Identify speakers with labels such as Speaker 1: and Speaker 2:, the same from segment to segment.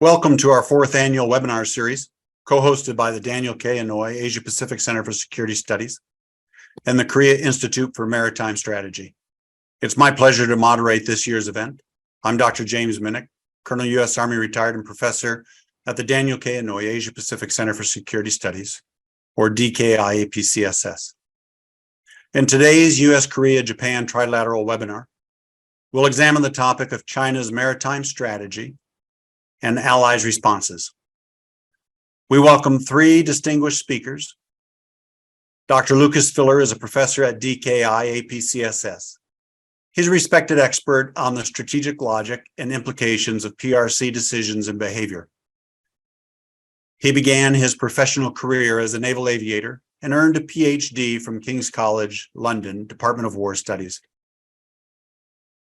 Speaker 1: Welcome to our fourth annual webinar series, co-hosted by the Daniel K. Inouye Asia Pacific Center for Security Studies and the Korea Institute for Maritime Strategy. It's my pleasure to moderate this year's event. I'm Dr. James Minnich, Colonel U.S. Army retired and professor at the Daniel K. Inouye Asia Pacific Center for Security Studies, or DKI APCSS. In today's U.S.-Korea-Japan trilateral webinar, we'll examine the topic of China's maritime strategy and allies' responses. We welcome three distinguished speakers. Dr. Lukas Filler is a professor at DKI APCSS. He's a respected expert on the strategic logic and implications of PRC decisions and behavior. He began his professional career as a naval aviator and earned a PhD from King's College, London, Department of War Studies.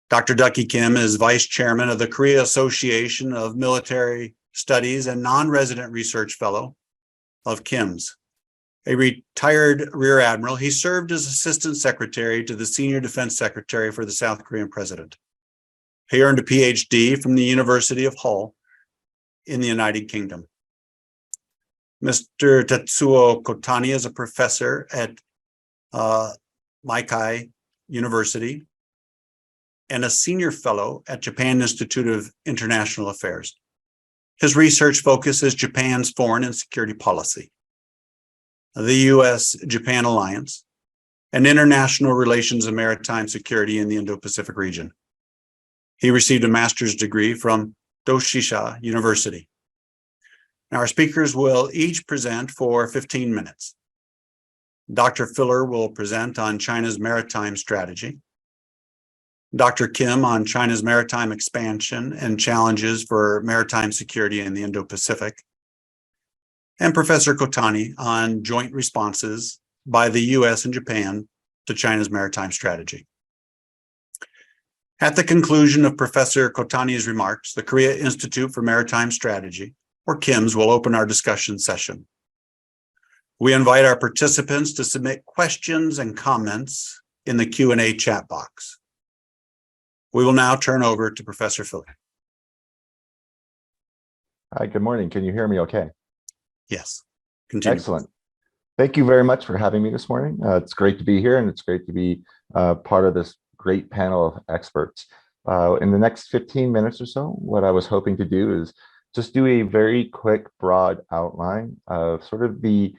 Speaker 1: Dr. Duk-ki Kim is vice chairman of the Korea Association of Military Studies and non-resident research fellow of KIMS. A retired rear admiral, he served as assistant secretary to the senior defense secretary for the South Korean president. He earned a PhD from the University of Hull in the United Kingdom. Mr. Tetsuo Kotani is a professor at Meikai University and a senior fellow at Japan Institute of International Affairs. His research focus is Japan's foreign and security policy, the U.S.-Japan alliance, and international relations and maritime security in the Indo-Pacific region. He received a master's degree from JIIA University. Now, our speakers will each present for 15 minutes. Dr. Filler will present on China's maritime strategy, Dr. Kim on China's maritime expansion and challenges for maritime security in the Indo-Pacific, and Professor Kotani on joint responses by the U.S. and Japan to China's maritime strategy. At the conclusion of Professor Kotani's remarks, the Korea Institute for Maritime Strategy, or KIMS, will open our discussion session. We invite our participants to submit questions and comments in the Q&A chat box. We will now turn over to Professor Filler.
Speaker 2: Hi, good morning. Can you hear me okay?
Speaker 1: Yes. Continue.
Speaker 2: Excellent. Thank you very much for having me this morning. It's great to be here, and it's great to be part of this great panel of experts. In the next 15 minutes or so, what I was hoping to do is just do a very quick, broad outline of sort of the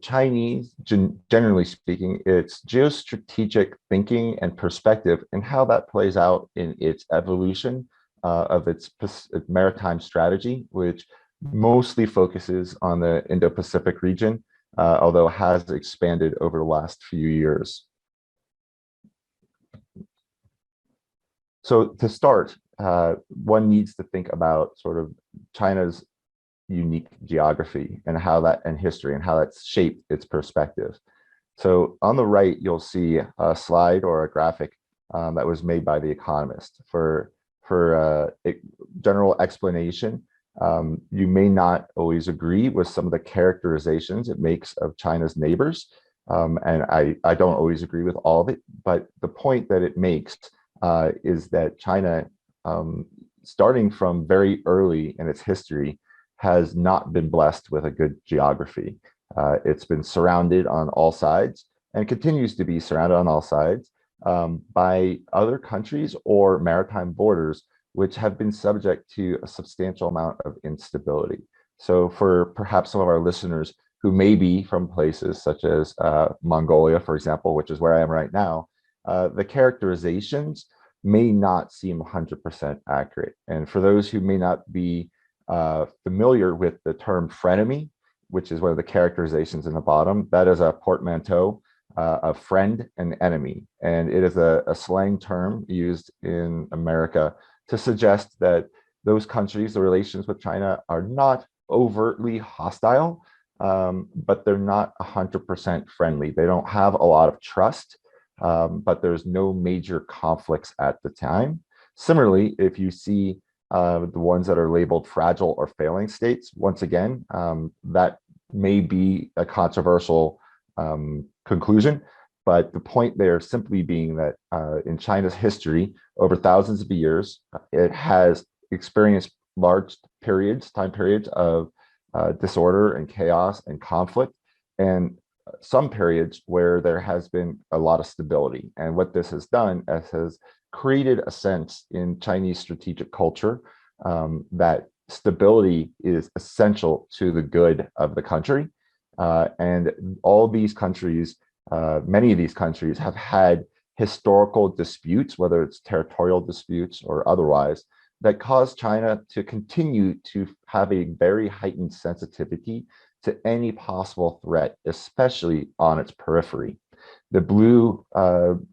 Speaker 2: Chinese, generally speaking, its geostrategic thinking and perspective and how that plays out in its evolution of its maritime strategy, which mostly focuses on the Indo-Pacific region, although has expanded over the last few years. So to start, one needs to think about sort of China's unique geography and how that and history and how that's shaped its perspective. So on the right, you'll see a slide or a graphic that was made by The Economist for a general explanation. You may not always agree with some of the characterizations it makes of China's neighbors, and I don't always agree with all of it, but the point that it makes is that China, starting from very early in its history, has not been blessed with a good geography. It's been surrounded on all sides and continues to be surrounded on all sides by other countries or maritime borders, which have been subject to a substantial amount of instability. So for perhaps some of our listeners who may be from places such as Mongolia, for example, which is where I am right now, the characterizations may not seem 100% accurate. And for those who may not be familiar with the term frenemy, which is one of the characterizations in the bottom, that is a portmanteau of friend and enemy. And it is a slang term used in America to suggest that those countries, the relations with China, are not overtly hostile, but they're not 100% friendly. They don't have a lot of trust, but there's no major conflicts at the time. Similarly, if you see the ones that are labeled fragile or failing states, once again, that may be a controversial conclusion, but the point there simply being that in China's history, over thousands of years, it has experienced large time periods of disorder and chaos and conflict, and some periods where there has been a lot of stability. And what this has done has created a sense in Chinese strategic culture that stability is essential to the good of the country. And all these countries, many of these countries have had historical disputes, whether it's territorial disputes or otherwise, that cause China to continue to have a very heightened sensitivity to any possible threat, especially on its periphery. The blue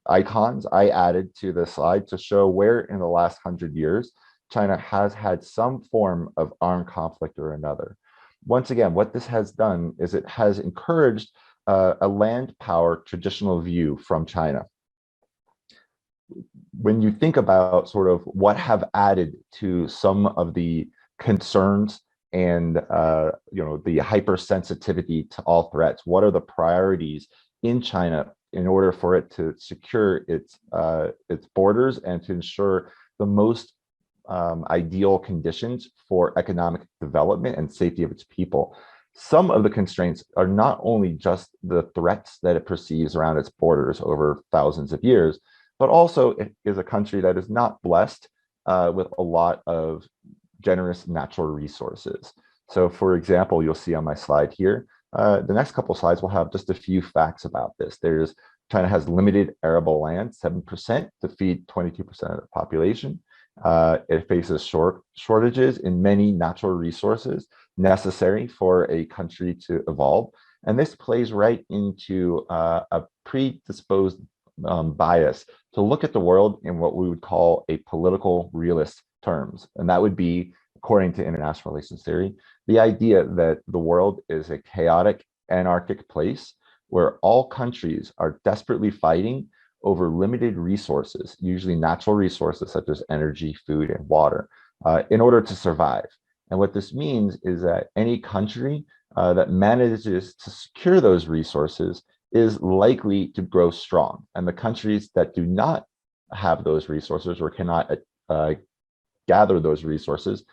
Speaker 2: icons I added to the slide to show where in the last 100 years, China has had some form of armed conflict or another. Once again, what this has done is it has encouraged a land power traditional view from China. When you think about sort of what have added to some of the concerns and the hypersensitivity to all threats, what are the priorities in China in order for it to secure its borders and to ensure the most ideal conditions for economic development and safety of its people? Some of the constraints are not only just the threats that it perceives around its borders over thousands of years, but also it is a country that is not blessed with a lot of generous natural resources. So for example, you'll see on my slide here, the next couple of slides will have just a few facts about this. China has limited arable land, 7% to feed 22% of the population. It faces shortages in many natural resources necessary for a country to evolve. And this plays right into a predisposed bias to look at the world in what we would call a political realist terms. And that would be, according to international relations theory, the idea that the world is a chaotic, anarchic place where all countries are desperately fighting over limited resources, usually natural resources such as energy, food, and water, in order to survive. And what this means is that any country that manages to secure those resources is likely to grow strong. And the countries that do not have those resources or cannot gather those resources,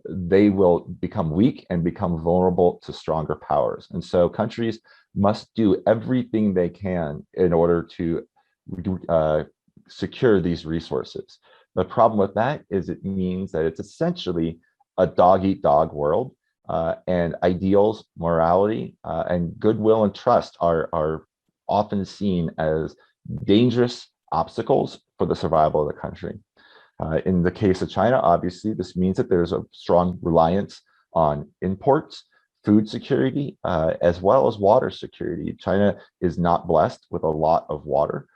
Speaker 2: they will become weak and become vulnerable to stronger powers. And so countries must do everything they can in order to secure these resources. The problem with that is it means that it's essentially a dog-eat-dog world, and ideals, morality, and goodwill and trust are often seen as dangerous obstacles for the survival of the country. In the case of China, obviously, this means that there's a strong reliance on imports, food security, as well as water security. China is not blessed with a lot of water.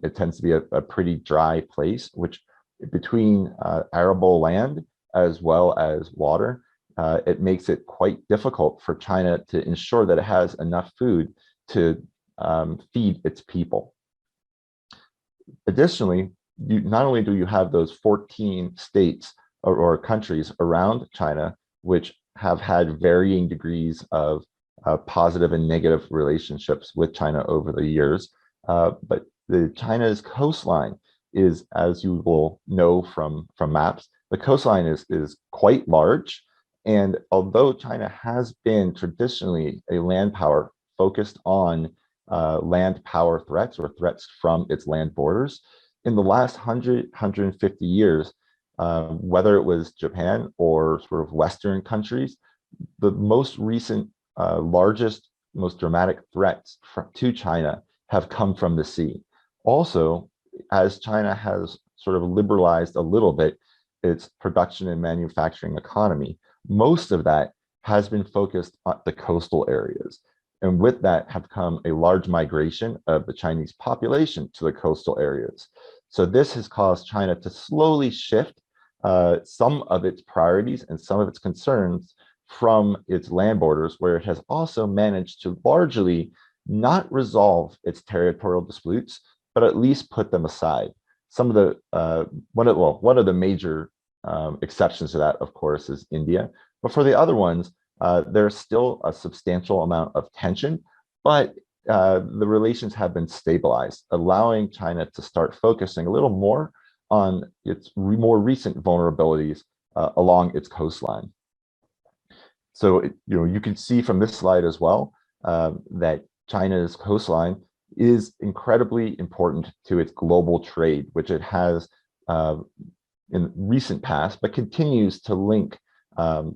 Speaker 2: It tends to be a pretty dry place, which between arable land as well as water, it makes it quite difficult for China to ensure that it has enough food to feed its people. Additionally, not only do you have those 14 states or countries around China, which have had varying degrees of positive and negative relationships with China over the years, but China's coastline is, as you will know from maps, the coastline is quite large. And although China has been traditionally a land power focused on land power threats or threats from its land borders, in the last 150 years, whether it was Japan or sort of Western countries, the most recent, largest, most dramatic threats to China have come from the sea. Also, as China has sort of liberalized a little bit its production and manufacturing economy, most of that has been focused on the coastal areas. And with that have come a large migration of the Chinese population to the coastal areas. So this has caused China to slowly shift some of its priorities and some of its concerns from its land borders, where it has also managed to largely not resolve its territorial disputes, but at least put them aside. Some of the one of the major exceptions to that, of course, is India. But for the other ones, there's still a substantial amount of tension, but the relations have been stabilized, allowing China to start focusing a little more on its more recent vulnerabilities along its coastline. So, you can see from this slide as well that China's coastline is incredibly important to its global trade, which it has in recent past, but continues to link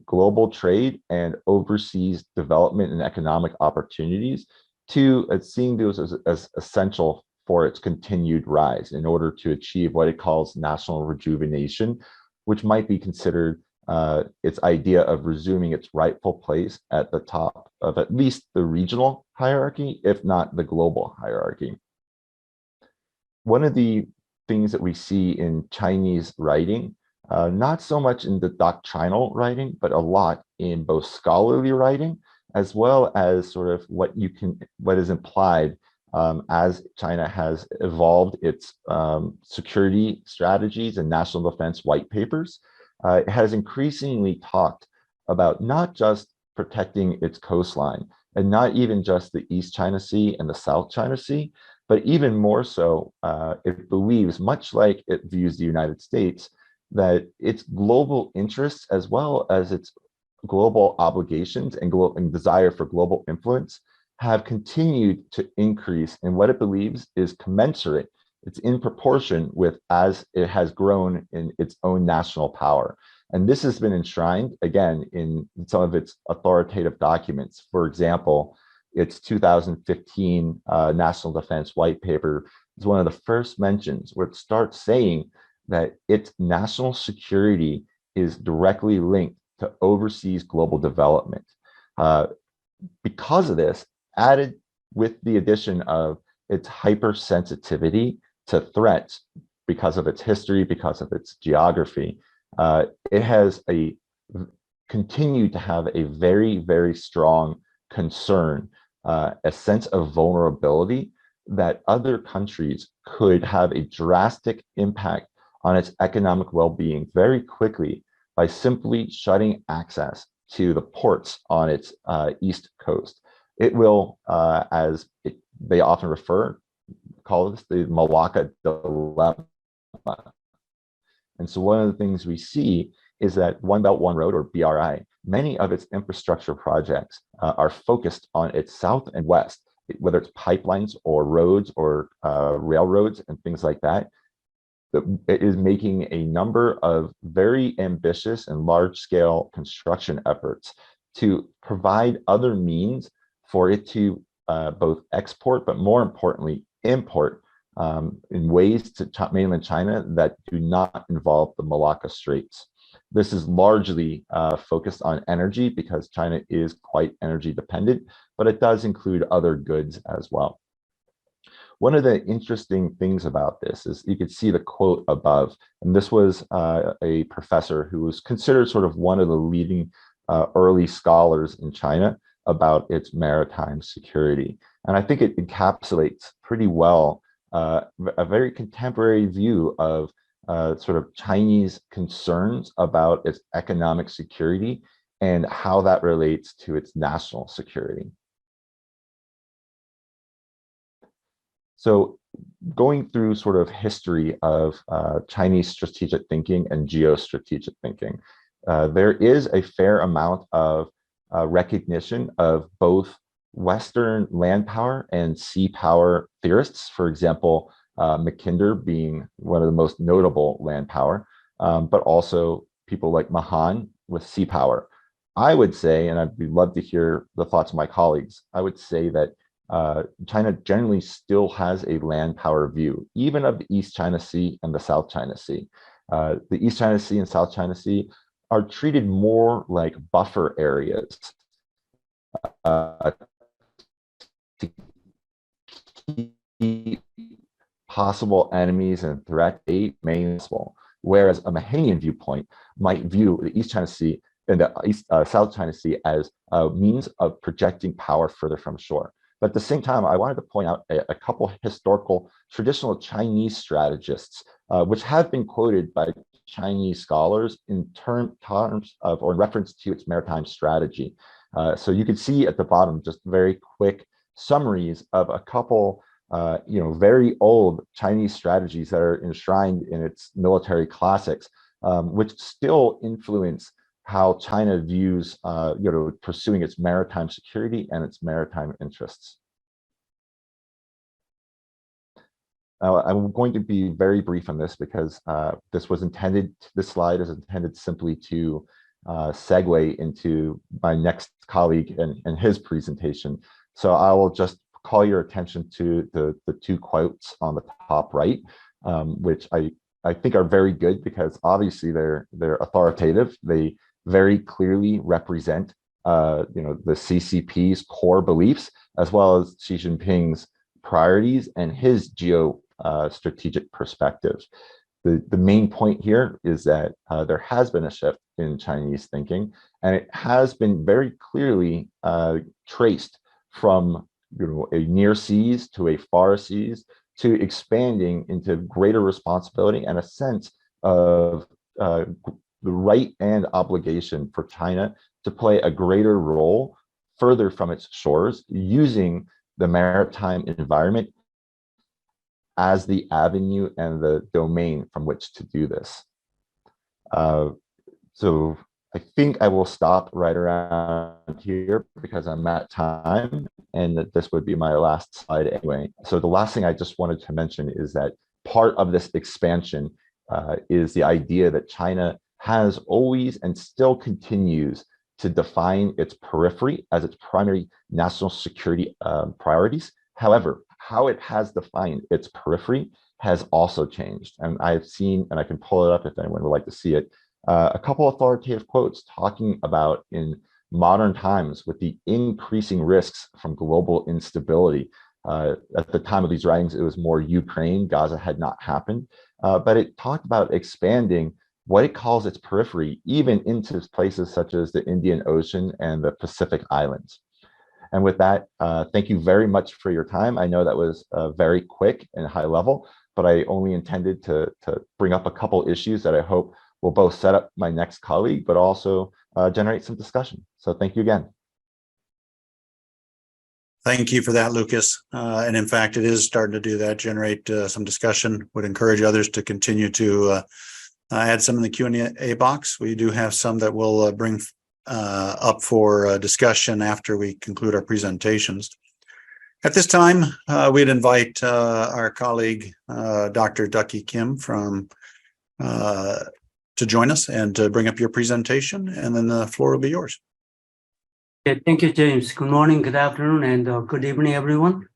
Speaker 2: global trade and overseas development and economic opportunities to seeing those as essential for its continued rise in order to achieve what it calls national rejuvenation, which might be considered its idea of resuming its rightful place at the top of at least the regional hierarchy, if not the global hierarchy. One of the things that we see in Chinese writing, not so much in the doctrinal writing, but a lot in both scholarly writing, as well as sort of what is implied as China has evolved its security strategies and national defense white papers. It has increasingly talked about not just protecting its coastline and not even just the East China Sea and the South China Sea, but even more so, it believes, much like it views the United States, that its global interests as well as its global obligations and desire for global influence have continued to increase in what it believes is commensurate. It's in proportion with as it has grown in its own national power. And this has been enshrined, again, in some of its authoritative documents. For example, its 2015 National Defense White Paper is one of the first mentions where it starts saying that its national security is directly linked to overseas global development. Because of this, added with the addition of its hypersensitivity to threats because of its history, because of its geography, it has continued to have a very, very strong concern, a sense of vulnerability that other countries could have a drastic impact on its economic well-being very quickly by simply shutting access to the ports on its east coast. It will, they often call this the Malacca dilemma. And so one of the things we see is that One Belt, One Road, or BRI, many of its infrastructure projects are focused on its south and west, whether it's pipelines or roads or railroads and things like that. It is making a number of very ambitious and large-scale construction efforts to provide other means for it to both export, but more importantly, import in ways to mainland China that do not involve the Malacca Straits. This is largely focused on energy because China is quite energy dependent, but it does include other goods as well. One of the interesting things about this is you could see the quote above, and this was a professor who was considered sort of one of the leading early scholars in China about its maritime security. And I think it encapsulates pretty well a very contemporary view of sort of Chinese concerns about its economic security and how that relates to its national security. So going through sort of history of Chinese strategic thinking and geostrategic thinking, there is a fair amount of recognition of both Western land power and sea power theorists. For example, Mackinder being one of the most notable land power, but also people like Mahan with sea power. I would say, and I'd love to hear the thoughts of my colleagues, I would say that China generally still has a land power view, even of the East China Sea and the South China Sea. The East China Sea and South China Sea are treated more like buffer areas to keep possible enemies and threat manageable, whereas a Mahanian viewpoint might view the East China Sea and the South China Sea as a means of projecting power further from shore. But at the same time, I wanted to point out a couple historical traditional Chinese strategists, which have been quoted by Chinese scholars in terms of or in reference to its maritime strategy. So you can see at the bottom just very quick summaries of a couple very old Chinese strategies that are enshrined in its military classics, which still influence how China views pursuing its maritime security and its maritime interests. I'm going to be very brief on this because this slide is intended simply to segue into my next colleague and his presentation. So I will just call your attention to the two quotes on the top right, which I think are very good because obviously they're authoritative. They very clearly represent the CCP's core beliefs, as well as Xi Jinping's priorities and his geostrategic perspective. The main point here is that there has been a shift in Chinese thinking, and it has been very clearly traced from a near seas to a far seas to expanding into greater responsibility and a sense of the right and obligation for China to play a greater role further from its shores, using the maritime environment as the avenue and the domain from which to do this. So I think I will stop right around here because I'm at time, and that this would be my last slide anyway. So the last thing I just wanted to mention is that part of this expansion is the idea that China has always and still continues to define its periphery as its primary national security priorities. However, how it has defined its periphery has also changed. And I've seen, and I can pull it up if anyone would like to see it, a couple authoritative quotes talking about in modern times with the increasing risks from global instability. At the time of these writings, it was more Ukraine, Gaza had not happened, but it talked about expanding what it calls its periphery, even into places such as the Indian Ocean and the Pacific Islands. And with that, thank you very much for your time. I know that was very quick and high level, but I only intended to bring up a couple issues that I hope will both set up my next colleague, but also generate some discussion. So thank you again.
Speaker 1: Thank you for that, Lukas. And in fact, it is starting to do that, generate some discussion. Would encourage others to continue to add some in the Q&A box. We do have some that we'll bring up for discussion after we conclude our presentations. At this time, we'd invite our colleague, Dr. Duk-ki Kim to join us and to bring up your presentation, and then the floor will be yours.
Speaker 3: Okay, thank you, James. Good morning, good afternoon, and good evening, everyone.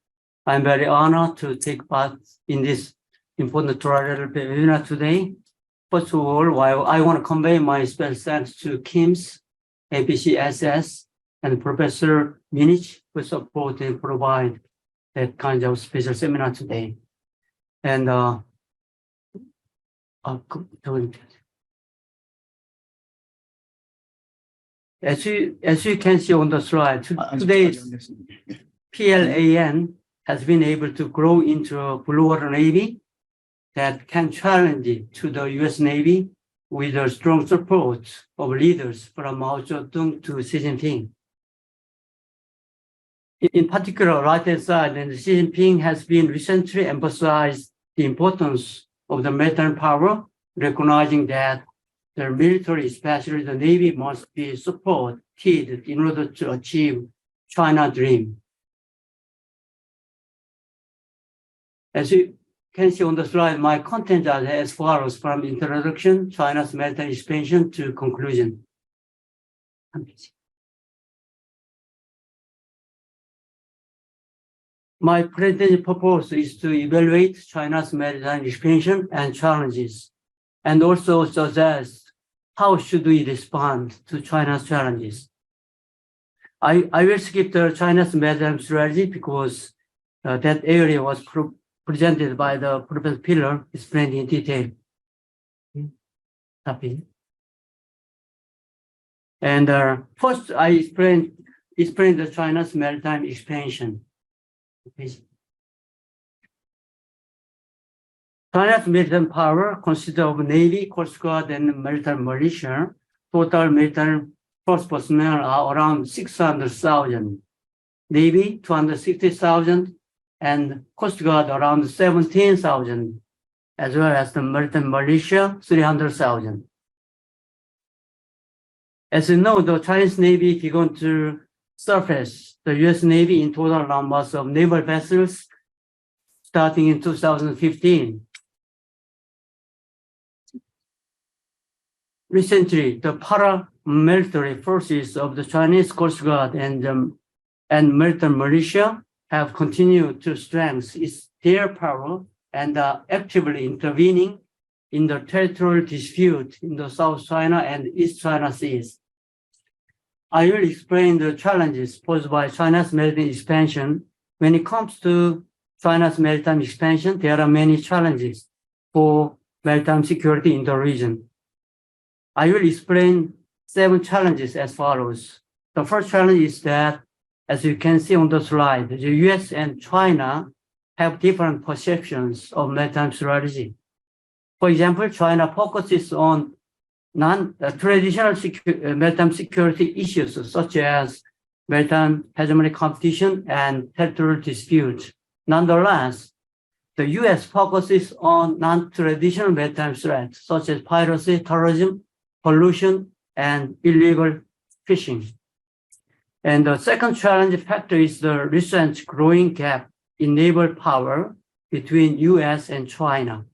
Speaker 3: I'm very honored to take part in this important trilateral webinar today. First of all, I want to convey my special thanks to KIM's APCSS and Professor Minnich for support and provide that kind of special seminar today. And as you can see on the slide, today's PLAN has been able to grow into a blue water navy that can challenge to the U.S. Navy with the strong support of leaders from Mao Zedong to Xi Jinping. In particular, right-hand side, and Xi Jinping has been recently emphasized the importance of the maritime power, recognizing that the military, especially the Navy, must be supported in order to achieve China's dream. As you can see on the slide, my content are as follows from introduction, China's maritime expansion to conclusion. My presentation purpose is to evaluate China's maritime expansion and challenges, and also suggest how should we respond to China's challenges. I will skip the China's maritime strategy because that area was presented by the Professor Filler, explained in detail. And first, I explained the China's maritime expansion. China's maritime power consists of Navy, Coast Guard, and maritime militia. Total maritime force personnel are around 600,000. Navy, 260,000, and Coast Guard around 17,000, as well as the maritime militia, 300,000. As you know, the Chinese Navy began to surface the US Navy in total numbers of naval vessels starting in 2015. Recently, the paramilitary forces of the Chinese Coast Guard and Maritime militia have continued to strengthen their power and are actively intervening in the territorial dispute in the South China and East China Seas. I will explain the challenges posed by China's maritime expansion. When it comes to China's maritime expansion, there are many challenges for maritime security in the region. I will explain 7 challenges as follows. The first challenge is that, as you can see on the slide, the US and China have different perceptions of maritime strategy. For example, China focuses on non-traditional maritime security issues such as maritime hegemony competition and territorial disputes. Nonetheless, the US focuses on non-traditional maritime threats such as piracy, terrorism, pollution, and illegal fishing. And the second challenge factor is the recent growing gap in naval power between US and China.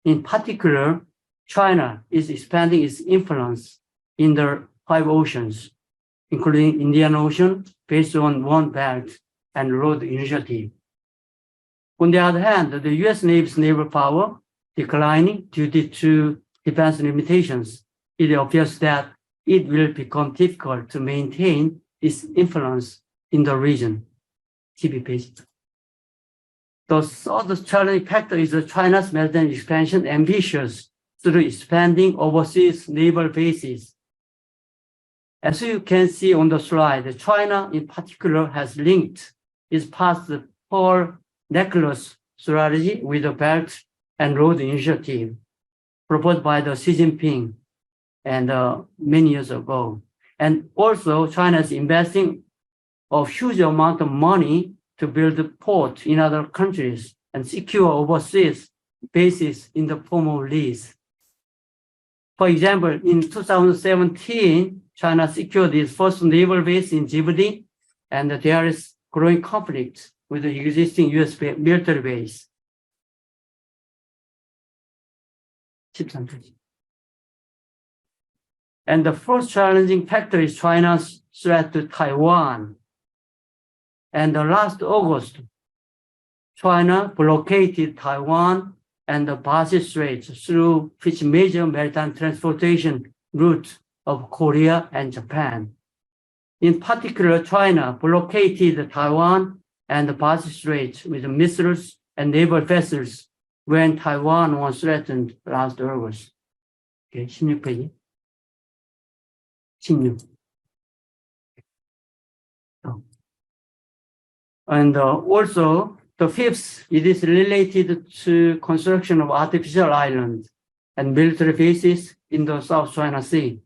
Speaker 3: In particular, China is expanding its influence in the 5 oceans, including Indian Ocean, based on One Belt and Road Initiative. On the other hand, the US Navy's naval power declining due to defense limitations. It appears that it will become difficult to maintain its influence in the region. TV page. The third challenging factor is China's maritime expansion ambitious through expanding overseas naval bases. As you can see on the slide, China in particular has linked its past Pearl Necklace strategy with the Belt and Road Initiative proposed by the Xi Jinping and many years ago. And also China is investing a huge amount of money to build a port in other countries and secure overseas bases in the form of lease. For example, in 2017, China secured its first naval base in Djibouti, and there is growing conflict with the existing US military base. And the first challenging factor is China's threat to Taiwan. And last August, China blockaded Taiwan and the Pacific Straits through which major maritime transportation routes of Korea and Japan. In particular, China blockaded Taiwan and the Pacific Straits with missiles and naval vessels when Taiwan was threatened last August. Okay, 16페이지. 16. And also, the fifth, it is related to construction of artificial islands and military bases in the South China Sea.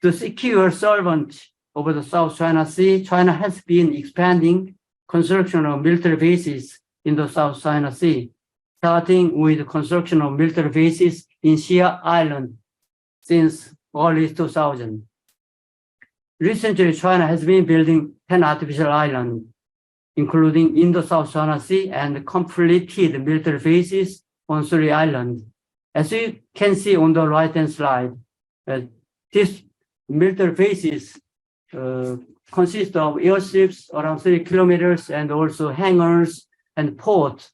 Speaker 3: To secure sovereignty over the South China Sea, China has been expanding construction of military bases in the South China Sea, starting with the construction of military bases in JIIA Island since early 2000. Recently, China has been building 10 artificial islands, including in the South China Sea, and completed military bases on 3 islands. As you can see on the right-hand slide, these military bases consist of airships around 3 kilometers and also hangars and ports.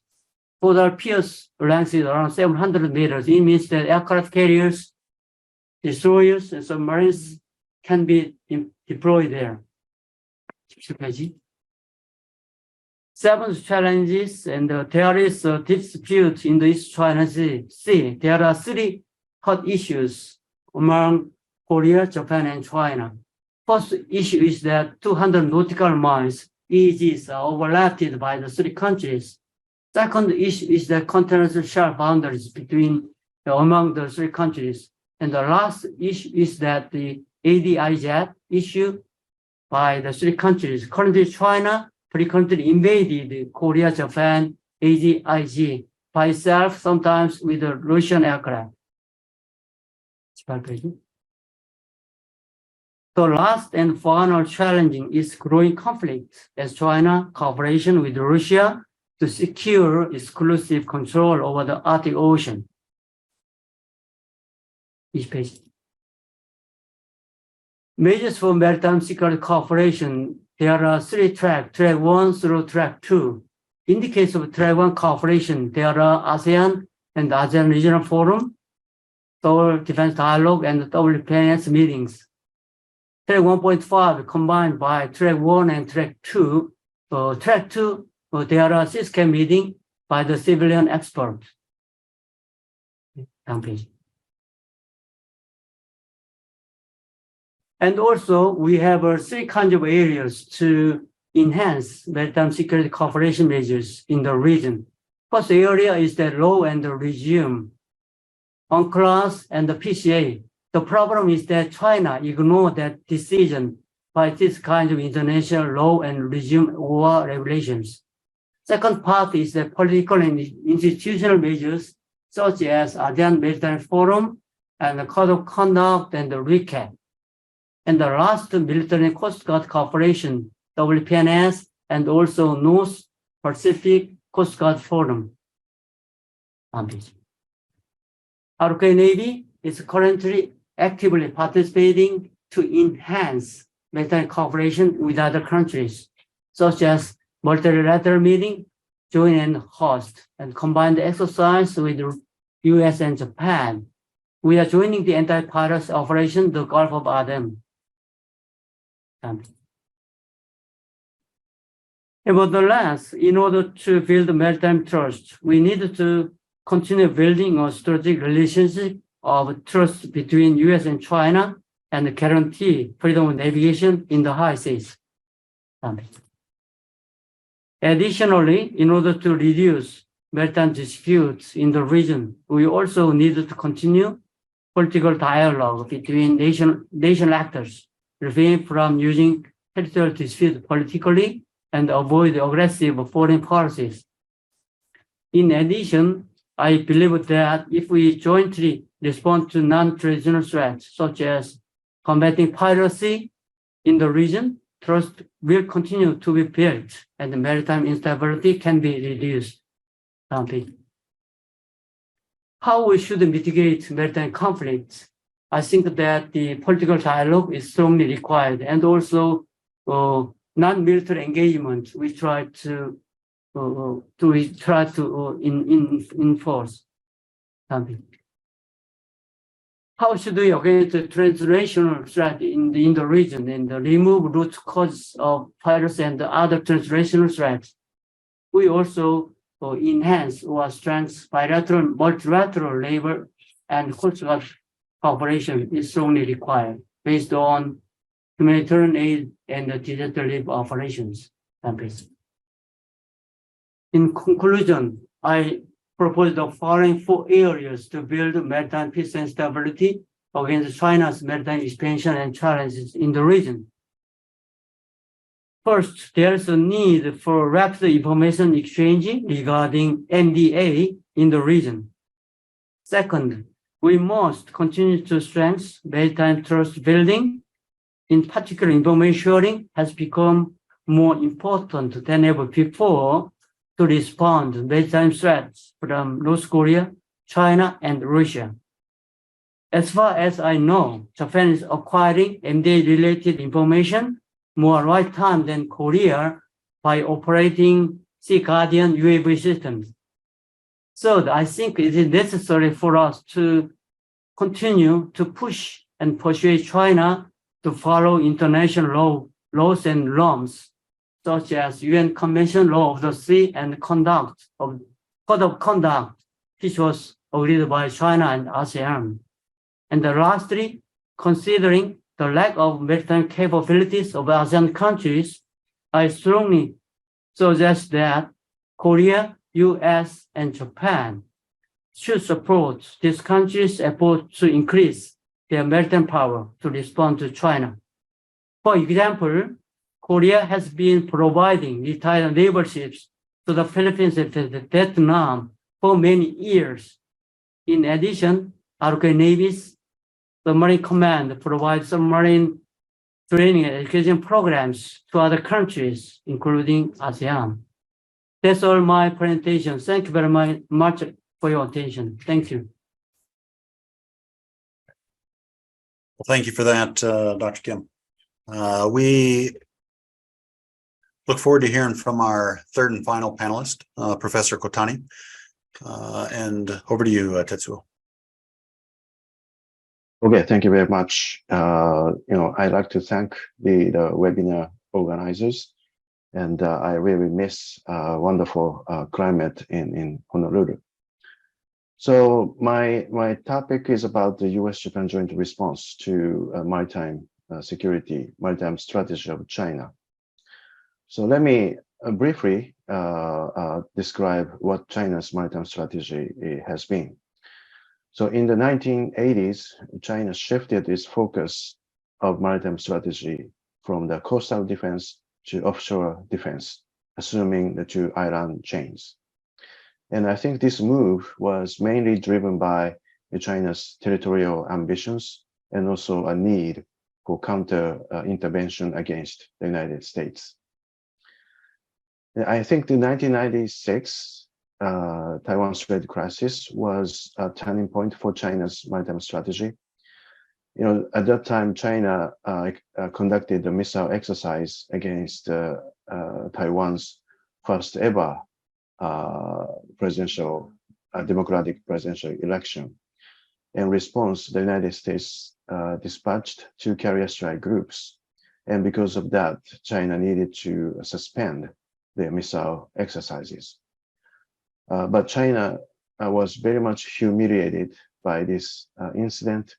Speaker 3: Total pierce length is around 700 meters. It means that aircraft carriers, destroyers, and submarines can be deployed there. 7th challenges, and there is a dispute in the East China Sea. There are 3 hot issues among Korea, Japan, and China. First issue is that 200 nautical miles EEZs are overlapped by the 3 countries. Second issue is the continental shelf boundaries among the 3 countries. And the last issue is that the ADIZ issue by the 3 countries. Currently, China frequently invaded Korea, Japan, ADIZ by itself, sometimes with a Russian aircraft. The last and final challenging is growing conflict as China cooperation with Russia to secure exclusive control over the Arctic Ocean. Each page. Measures for maritime security cooperation. There are 3 tracks, track 1 through track 2. In the case of track 1 cooperation, there are ASEAN and ASEAN Regional Forum, Seoul Defense Dialogue, and WPNS meetings. Track 1.5 combined by track 1 and track 2. Track 2, there are SysCam meeting by the civilian experts. Down page. And also, we have 3 kinds of areas to enhance maritime security cooperation measures in the region. First area is the law and the regime, UNCLOS and the PCA. The problem is that China ignored that decision by this kind of international law and regime or regulations. Second part is the political and institutional measures, such as ASEAN Maritime Forum and the Code of Conduct and the ROKN. And the last, military and Coast Guard cooperation, WPNS, and also North Pacific Coast Guard Forum. ROKN Navy is currently actively participating to enhance maritime cooperation with other countries, such as multilateral meeting, joint and host, and combined exercise with the US and Japan. We are joining the anti-piracy operation, the Gulf of Aden. Nevertheless, in order to build maritime trust, we need to continue building a strategic relationship of trust between US and China and guarantee freedom of navigation in the high seas. Additionally, in order to reduce maritime disputes in the region, we also need to continue political dialogue between nation actors, refrain from using territorial dispute politically, and avoid aggressive foreign policies. In addition, I believe that if we jointly respond to non-traditional threats, such as combating piracy in the region, trust will continue to be built and maritime instability can be reduced. How we should mitigate maritime conflicts? I think that the political dialogue is strongly required, and also non-military engagement we try to enforce. How should we against the translational threat in the region and remove root causes of piracy and other translational threats? We also enhance or strengthen bilateral, multilateral labor and cultural cooperation is strongly required based on humanitarian aid and disaster relief operations. In conclusion, I propose the following 4 areas to build maritime peace and stability against China's maritime expansion and challenges in the region. First, there is a need for rapid information exchange regarding MDA in the region. Second, we must continue to strengthen maritime trust building. In particular, information sharing has become more important than ever before to respond to maritime threats from North Korea, China, and Russia. As far as I know, Japan is acquiring MDA-related information more right time than Korea by operating Sea Guardian UAV systems. Third, I think it is necessary for us to continue to push and persuade China to follow international laws and norms, such as UN Convention Law of the Sea and Code of Conduct, which was agreed by China and ASEAN. And lastly, considering the lack of maritime capabilities of ASEAN countries, I strongly suggest that Korea, US, and Japan should support these countries' efforts to increase their maritime power to respond to China. For example, Korea has been providing retired naval ships to the Philippines and Vietnam for many years. In addition, ROKN Navy's submarine command provides submarine training and education programs to other countries, including ASEAN. That's all my presentation. Thank you very much for your attention. Thank you.
Speaker 1: Well, thank you for that, Dr. Kim. We look forward to hearing from our third and final panelist, Professor Kotani. And over to you, Tetsuo.
Speaker 4: Okay, thank you very much. I'd like to thank the webinar organizers, and I really miss wonderful climate in Honolulu. So my topic is about the U.S.-Japan joint response to maritime security, maritime strategy of China. So let me briefly describe what China's maritime strategy has been. So in the 1980s, China shifted its focus of maritime strategy from the coastal defense to offshore defense, assuming the two island chains. And I think this move was mainly driven by China's territorial ambitions and also a need for counter intervention against the United States. I think the 1996 Taiwan Strait crisis was a turning point for China's maritime strategy. At that time, China conducted a missile exercise against Taiwan's first ever democratic presidential election. In response, the United States dispatched two carrier strike groups. And because of that, China needed to suspend their missile exercises. But China was very much humiliated by this incident,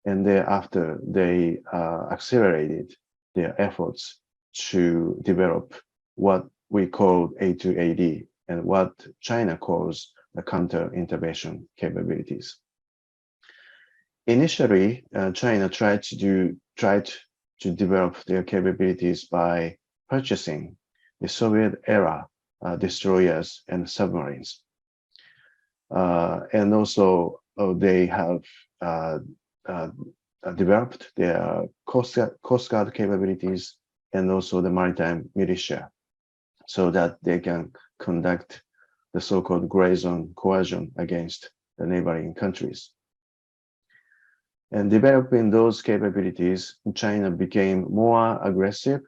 Speaker 4: and thereafter they accelerated their efforts to develop what we call A2AD and what China calls the counter-intervention capabilities. Initially, China tried to develop their capabilities by purchasing the Soviet-era destroyers and submarines. And also they have developed their Coast Guard capabilities and also the maritime militia so that they can conduct the so-called gray zone coercion against the neighboring countries. And developing those capabilities, China became more aggressive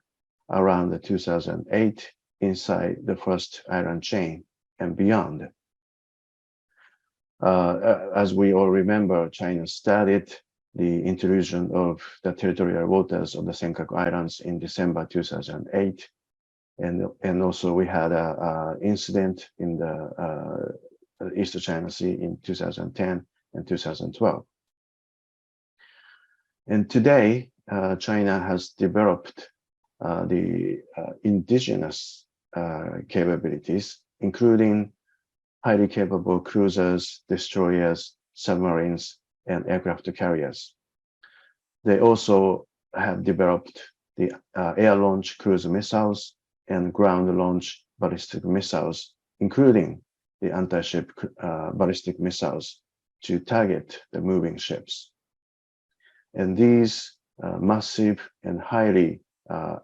Speaker 4: around 2008 inside the first island chain and beyond. As we all remember, China started the intrusion of the territorial waters of the Senkaku Islands in December 2008. And also we had an incident in the East China Sea in 2010 and 2012. And today, China has developed the indigenous capabilities, including highly capable cruisers, destroyers, submarines, and aircraft carriers. They also have developed the air-launched cruise missiles and ground-launched ballistic missiles, including the anti-ship ballistic missiles to target the moving ships. And these massive and highly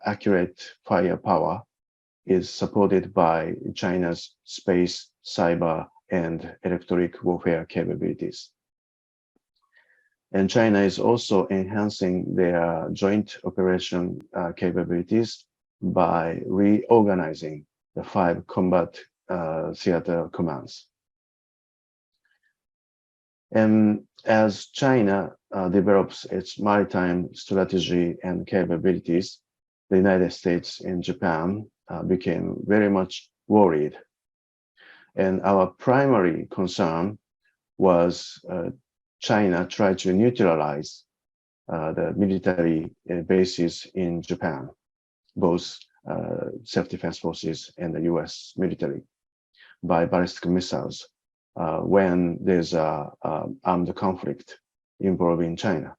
Speaker 4: accurate firepower is supported by China's space, cyber, and electronic warfare capabilities. And China is also enhancing their joint operation capabilities by reorganizing the 5 combat theater commands. And as China develops its maritime strategy and capabilities, the United States and Japan became very much worried. And our primary concern was China tried to neutralize the military bases in Japan, both self-defense forces and the US military, by ballistic missiles when there's a armed conflict involving China.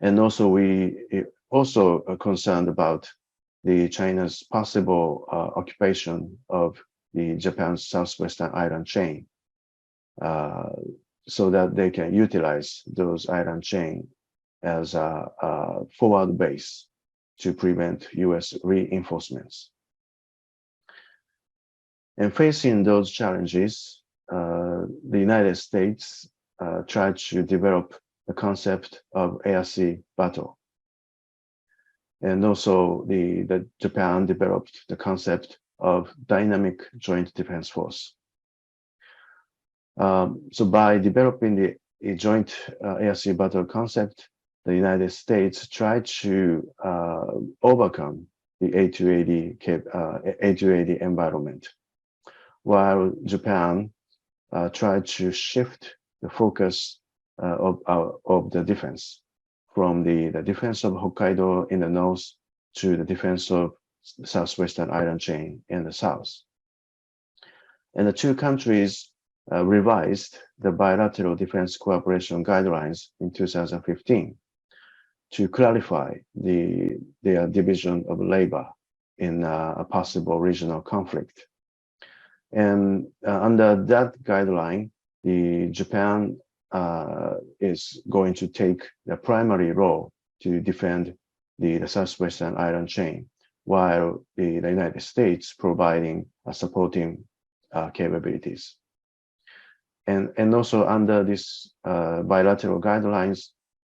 Speaker 4: And also we also are concerned about the China's possible occupation of the Japan's southwestern island chain, so that they can utilize those island chain as a forward base to prevent US reinforcements. And facing those challenges, the United States tried to develop the concept of air-sea battle. And also the Japan developed the concept of dynamic joint defense force. So by developing the joint air-sea battle concept, the United States tried to overcome the A280 environment, while Japan tried to shift the focus of the defense from the defense of Hokkaido in the north to the defense of the southwestern island chain in the south. And the two countries revised the bilateral defense cooperation guidelines in 2015 to clarify their division of labor in a possible regional conflict. And under that guideline, Japan is going to take the primary role to defend the southwestern island chain, while the United States providing supporting capabilities. And also under this bilateral guidelines,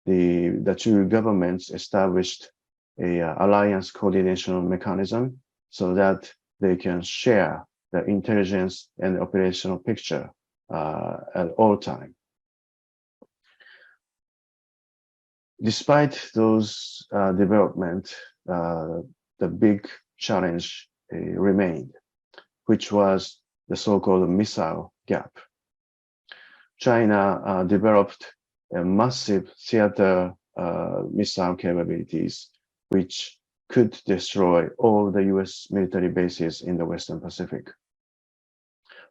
Speaker 4: the two governments established a alliance coordination mechanism so that they can share the intelligence and operational picture at all time. Despite those developments, the big challenge remained, which was the so-called missile gap. China developed a massive theater missile capabilities, which could destroy all the US military bases in the Western Pacific,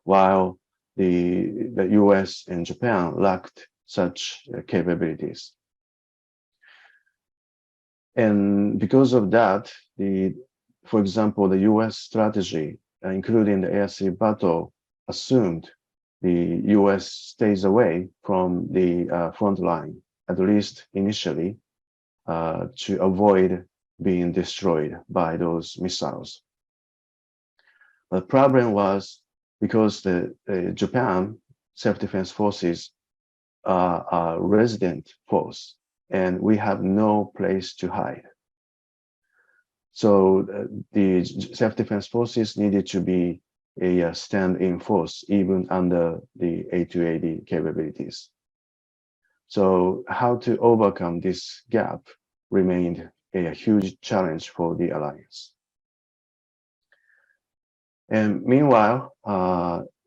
Speaker 4: while the US and Japan lacked such capabilities. And because of that, for example, the US strategy, including the air-sea battle, assumed the US stays away from the front line, at least initially, to avoid being destroyed by those missiles. The problem was because the Japan self-defense forces are a resident force, and we have no place to hide. So the self-defense forces needed to be a stand-in force, even under the A280 capabilities. So how to overcome this gap remained a huge challenge for the alliance. And meanwhile,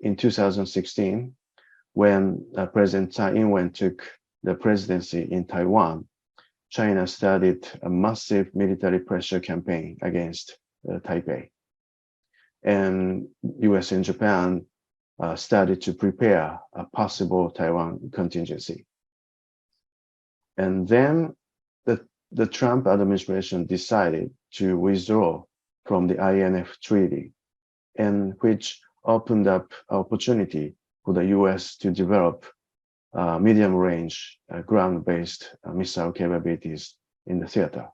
Speaker 4: in 2016, when President Tsai Ing-wen took the presidency in Taiwan, China started a massive military pressure campaign against Taipei. And US and Japan started to prepare a possible Taiwan contingency. And then the Trump administration decided to withdraw from the INF treaty, and which opened up opportunity for the US to develop medium-range ground-based missile capabilities in the theater.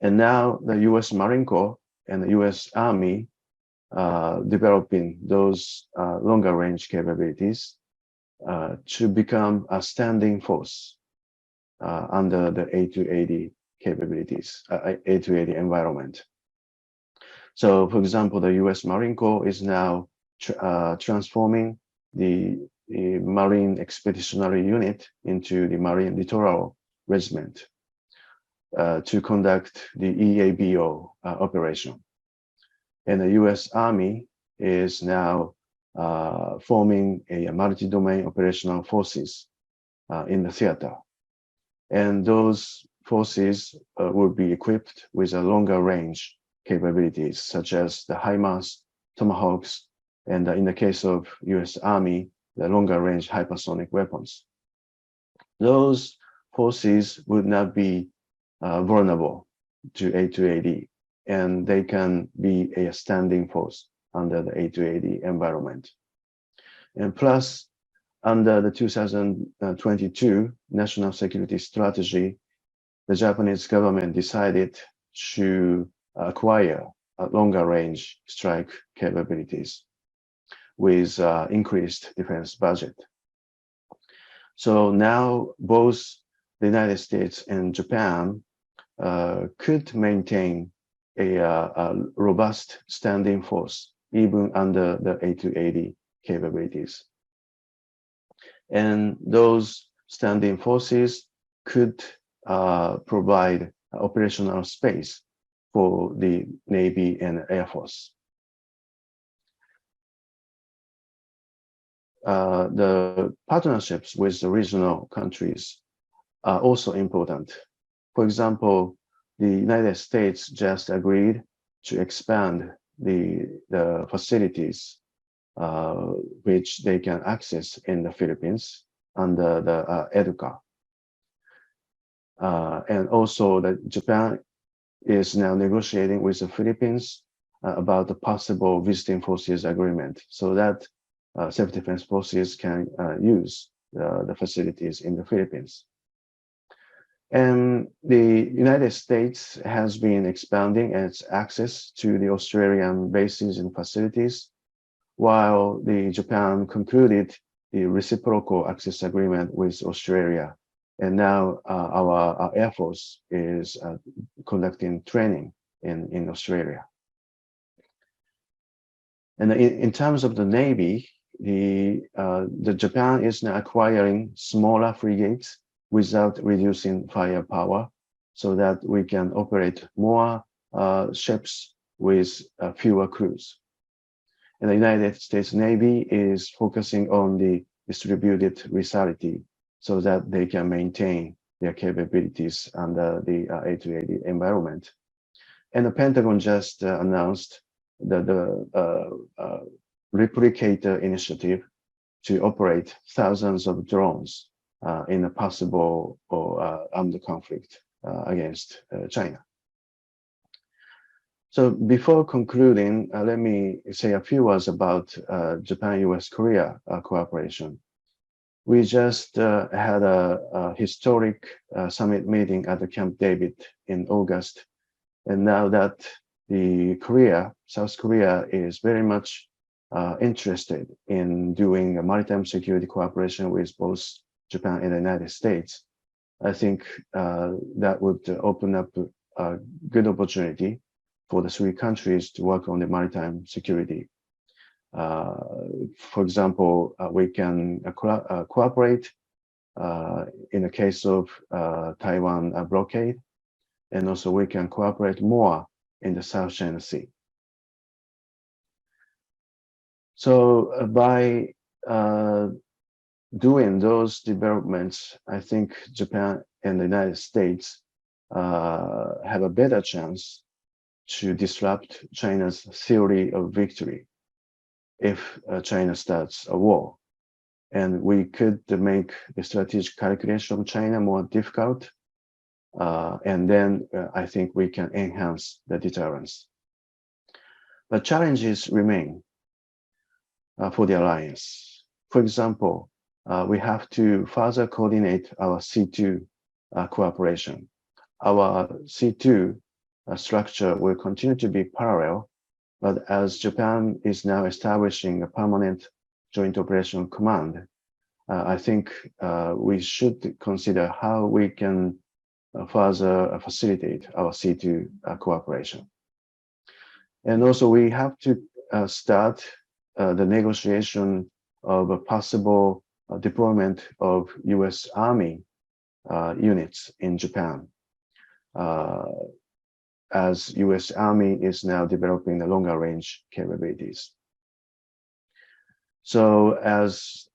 Speaker 4: And now the US Marine Corps and the US Army developing those longer-range capabilities to become a standing force under the A280 capabilities, A280 environment. So, for example, the US Marine Corps is now transforming the Marine Expeditionary Unit into the Marine Littoral Regiment to conduct the EABO operation. And the US Army is now forming a multi-domain operational forces in the theater. And those forces will be equipped with a longer range capabilities, such as the HIMARS, Tomahawks, and in the case of US Army, the longer range hypersonic weapons. Those forces would not be vulnerable to A280, and they can be a standing force under the A280 environment. And plus, under the 2022 National Security Strategy, the Japanese government decided to acquire longer range strike capabilities with increased defense budget. So now both the United States and Japan could maintain a robust standing force even under the A280 capabilities. And those standing forces could provide operational space for the Navy and Air Force. The partnerships with the regional countries are also important. For example, the United States just agreed to expand the facilities which they can access in the Philippines under the EDCA. And also that Japan is now negotiating with the Philippines about the possible visiting forces agreement so that self-defense forces can use the facilities in the Philippines. And the United States has been expanding its access to the Australian bases and facilities, while the Japan concluded the reciprocal access agreement with Australia. And now our Air Force is conducting training in Australia. And in terms of the Navy, the Japan is now acquiring smaller frigates without reducing firepower, so that we can operate more ships with fewer crews. And the United States Navy is focusing on the distributed lethality so that they can maintain their capabilities under the A280 environment. And the Pentagon just announced the replicator initiative to operate thousands of drones in a possible armed conflict against China. So before concluding, let me say a few words about Japan-US-Korea cooperation. We just had a historic summit meeting at the Camp David in August. And now that South Korea is very much interested in doing a maritime security cooperation with both Japan and the United States, I think that would open up a good opportunity for the three countries to work on the maritime security. For example, we can cooperate in the case of Taiwan blockade, and also we can cooperate more in the South China Sea. So by doing those developments, I think Japan and the United States have a better chance to disrupt China's theory of victory if China starts a war. And we could make the strategic calculation of China more difficult. And then I think we can enhance the deterrence. But challenges remain for the alliance. For example, we have to further coordinate our C2 cooperation. Our C2 structure will continue to be parallel, but as Japan is now establishing a permanent joint operation command, I think we should consider how we can further facilitate our C2 cooperation. And also we have to start the negotiation of a possible deployment of US Army units in Japan, as US Army is now developing the longer range capabilities. So as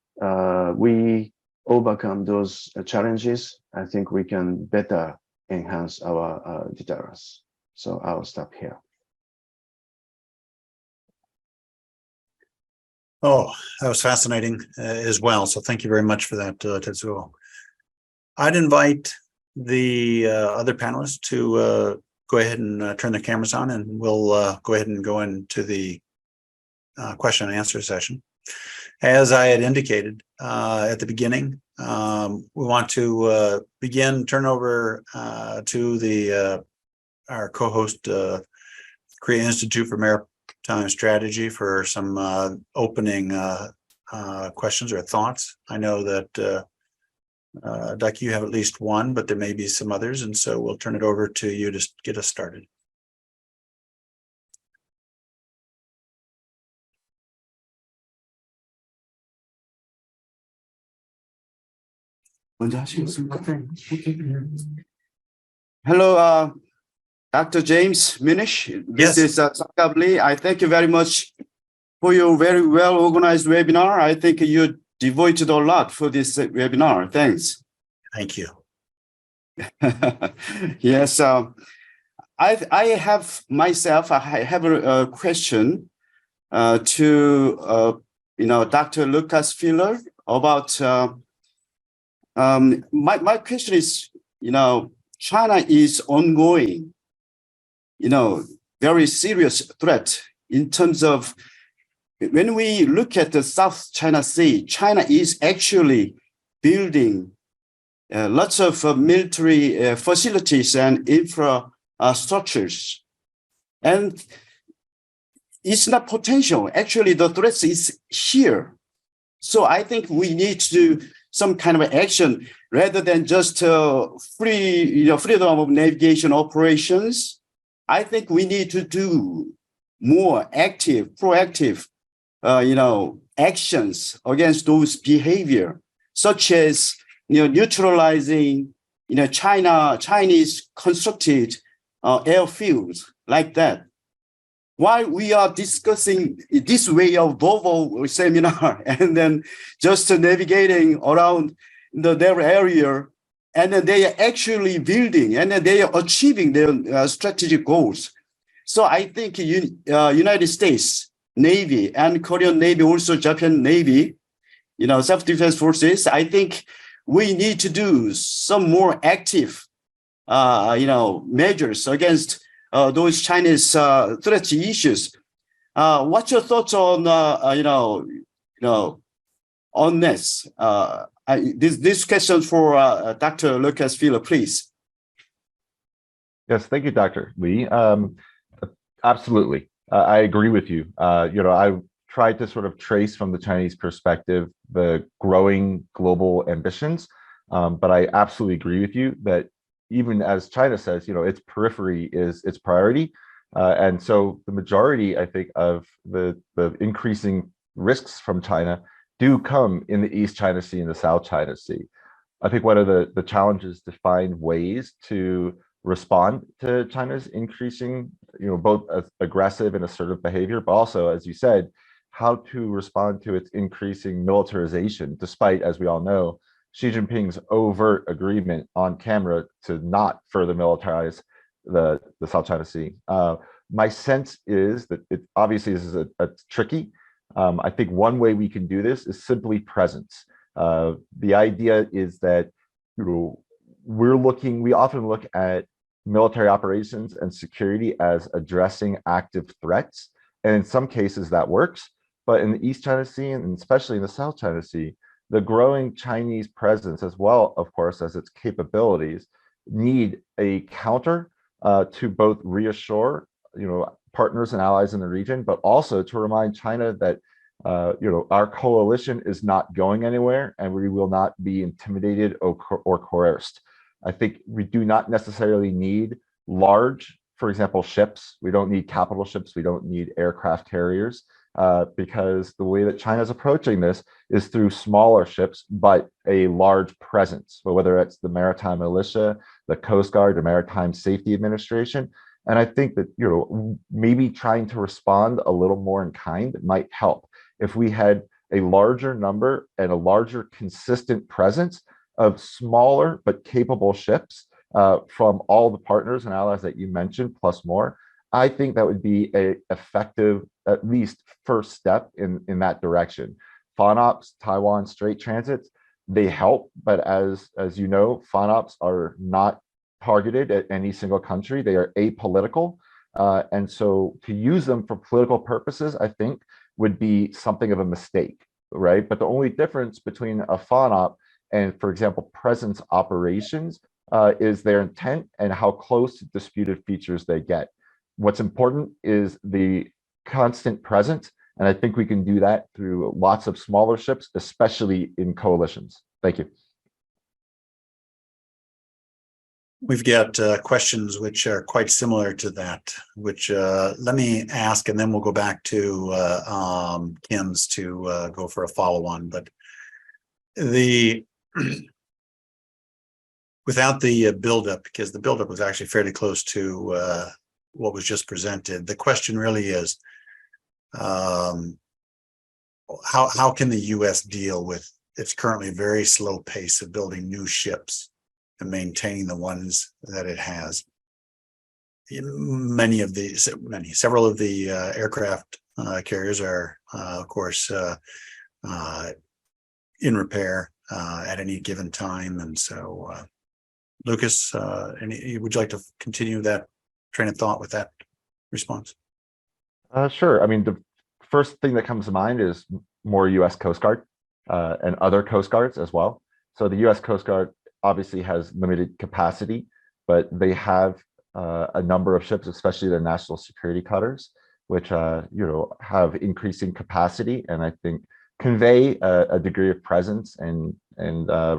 Speaker 4: we overcome those challenges, I think we can better enhance our deterrence. So I'll stop here.
Speaker 1: Oh, that was fascinating as well. So thank you very much for that, Tetsuo. I'd invite the other panelists to go ahead and turn their cameras on, and we'll go ahead and go into the question and answer session. As I had indicated at the beginning, we want to turn over to our co-host, Korea Institute for Maritime Strategy, for some opening questions or thoughts. I know that Duck, you have at least one, but there may be some others, and so we'll turn it over to you to get us started.
Speaker 5: Hello, Dr. James Minnich. This is Sakabli. I thank you very much for your very well organized webinar. I think you devoted a lot for this webinar. Thanks.
Speaker 1: Thank you.
Speaker 5: Yes, I have a question to Dr. Lukas Filler about. My question is, China is ongoing, very serious threat in terms of when we look at the South China Sea. China is actually building lots of military facilities and infrastructures, and it's not potential. Actually, the threat is here. So I think we need to do some kind of action rather than just freedom of navigation operations. I think we need to do more active, proactive, actions against those behavior, such as neutralizing, Chinese constructed airfields like that. While we are discussing this way of Volvo seminar and then just navigating around their area, and then they are actually building and then they are achieving their strategic goals. So I think United States Navy and Korean Navy, also Japan Navy, self-defense forces, I think we need to do some more active, measures against those Chinese threat issues. What's your thoughts on on this? This question for Dr. Lukas Filler, please.
Speaker 2: Yes, thank you, Dr. Lee. Absolutely, I agree with you. I tried to sort of trace from the Chinese perspective the growing global ambitions, but I absolutely agree with you that even as China says, its periphery is its priority. And so the majority, I think, of the increasing risks from China do come in the East China Sea and the South China Sea. I think one of the challenges to find ways to respond to China's increasing, both aggressive and assertive behavior, but also, as you said, how to respond to its increasing militarization, despite, as we all know, Xi Jinping's overt agreement on camera to not further militarize the South China Sea. My sense is that it obviously this is a tricky. I think one way we can do this is simply presence. The idea is that we often look at military operations and security as addressing active threats, and in some cases that works. But in the East China Sea and especially in the South China Sea, the growing Chinese presence, as well, of course, as its capabilities, need a counter to both reassure, partners and allies in the region, but also to remind China that, our coalition is not going anywhere, and we will not be intimidated or coerced. I think we do not necessarily need large, for example, ships. We don't need capital ships. We don't need aircraft carriers. Because the way that China's approaching this is through smaller ships, but a large presence. So whether it's the Maritime Militia, the Coast Guard, the Maritime Safety Administration, and I think that maybe trying to respond a little more in kind might help. If we had a larger number and a larger consistent presence of smaller but capable ships from all the partners and allies that you mentioned, plus more, I think that would be an effective, at least first step in that direction. FONOPs, Taiwan Strait Transits, they help, but as you know, FONOPs are not targeted at any single country. They are apolitical. And so to use them for political purposes, I think, would be something of a mistake. right? But the only difference between a FONOP and, for example, presence operations is their intent and how close to disputed features they get. What's important is the constant presence, and I think we can do that through lots of smaller ships, especially in coalitions. Thank you.
Speaker 1: We've got questions which are quite similar to that, which let me ask, and then we'll go back to Kim's to go for a follow-on. But without the buildup, because the buildup was actually fairly close to what was just presented, the question really is, how can the U.S. deal with its currently very slow pace of building new ships and maintaining the ones that it has? Several of the aircraft carriers are, of course, in repair at any given time, and so Lukas, would you like to continue that train of thought with that response?
Speaker 2: Sure. I mean, the first thing that comes to mind is more U.S. Coast Guard and other Coast Guards as well. So the U.S. Coast Guard obviously has limited capacity, but they have a number of ships, especially their national security cutters, which have increasing capacity and I think convey a degree of presence and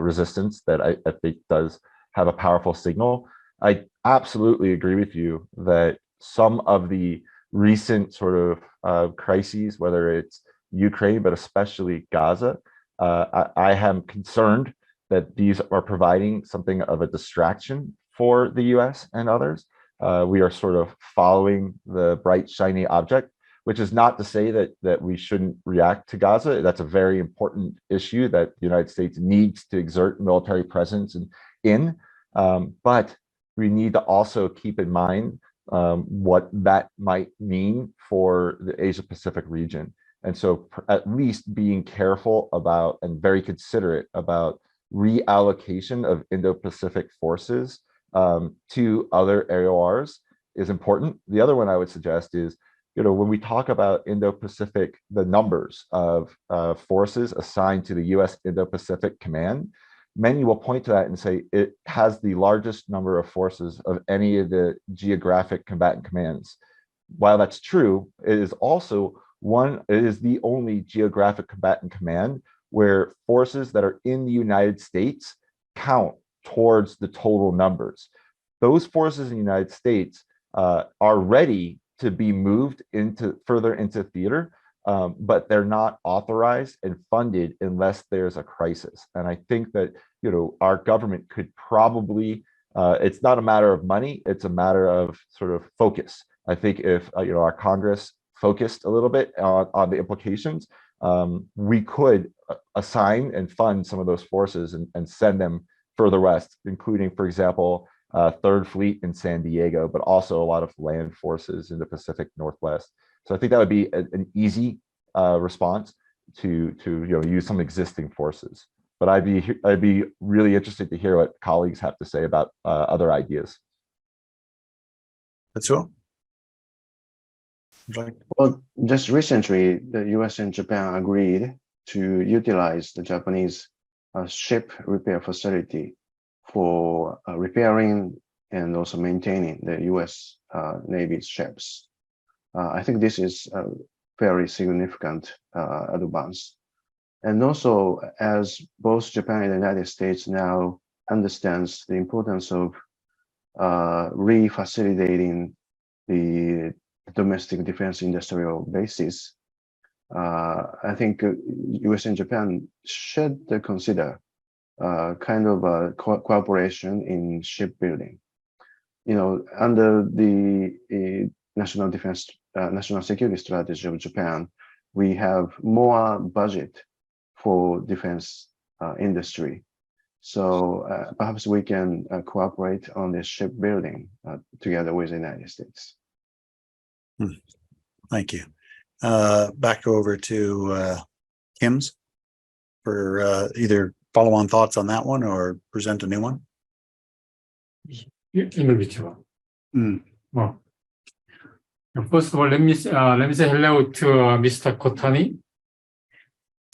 Speaker 2: resistance that I think does have a powerful signal. I absolutely agree with you that some of the recent sort of crises, whether it's Ukraine, but especially Gaza, I am concerned that these are providing something of a distraction for the US and others. We are sort of following the bright, shiny object, which is not to say that we shouldn't react to Gaza. That's a very important issue that the United States needs to exert military presence in. But we need to also keep in mind what that might mean for the Asia Pacific region. And so at least being careful about and very considerate about reallocation of Indo-Pacific forces to other AORs is important. The other one I would suggest is, when we talk about Indo-Pacific, the numbers of forces assigned to the US Indo-Pacific Command, many will point to that and say it has the largest number of forces of any of the geographic combatant commands. While that's true, it is also the only geographic combatant command where forces that are in the United States count towards the total numbers. Those forces in the United States are ready to be moved further into theater, but they're not authorized and funded unless there's a crisis. And I think that our government could probably, it's not a matter of money, it's a matter of sort of focus. I think if our Congress focused a little bit on the implications, we could assign and fund some of those forces and send them further west, including, for example, Third Fleet in San Diego, but also a lot of land forces in the Pacific Northwest. So I think that would be an easy response to use some existing forces. But I'd be really interested to hear what colleagues have to say about other ideas.
Speaker 1: Tetsuo?
Speaker 4: Well, just recently, the US and Japan agreed to utilize the Japanese ship repair facility for repairing and also maintaining the US Navy's ships. I think this is a very significant advance. And also, as both Japan and the United States now understands the importance of re-facilitating the domestic defense industrial basis, I think US and Japan should consider kind of a cooperation in shipbuilding. Under the national defense, national security strategy of Japan, we have more budget for defense industry. So perhaps we can cooperate on this shipbuilding together with the United States.
Speaker 1: Thank you. Back over to Kim's for either follow-on thoughts on that one or present a new one.
Speaker 6: Individual. Well, first of all, let me say hello to Mr. Kotani.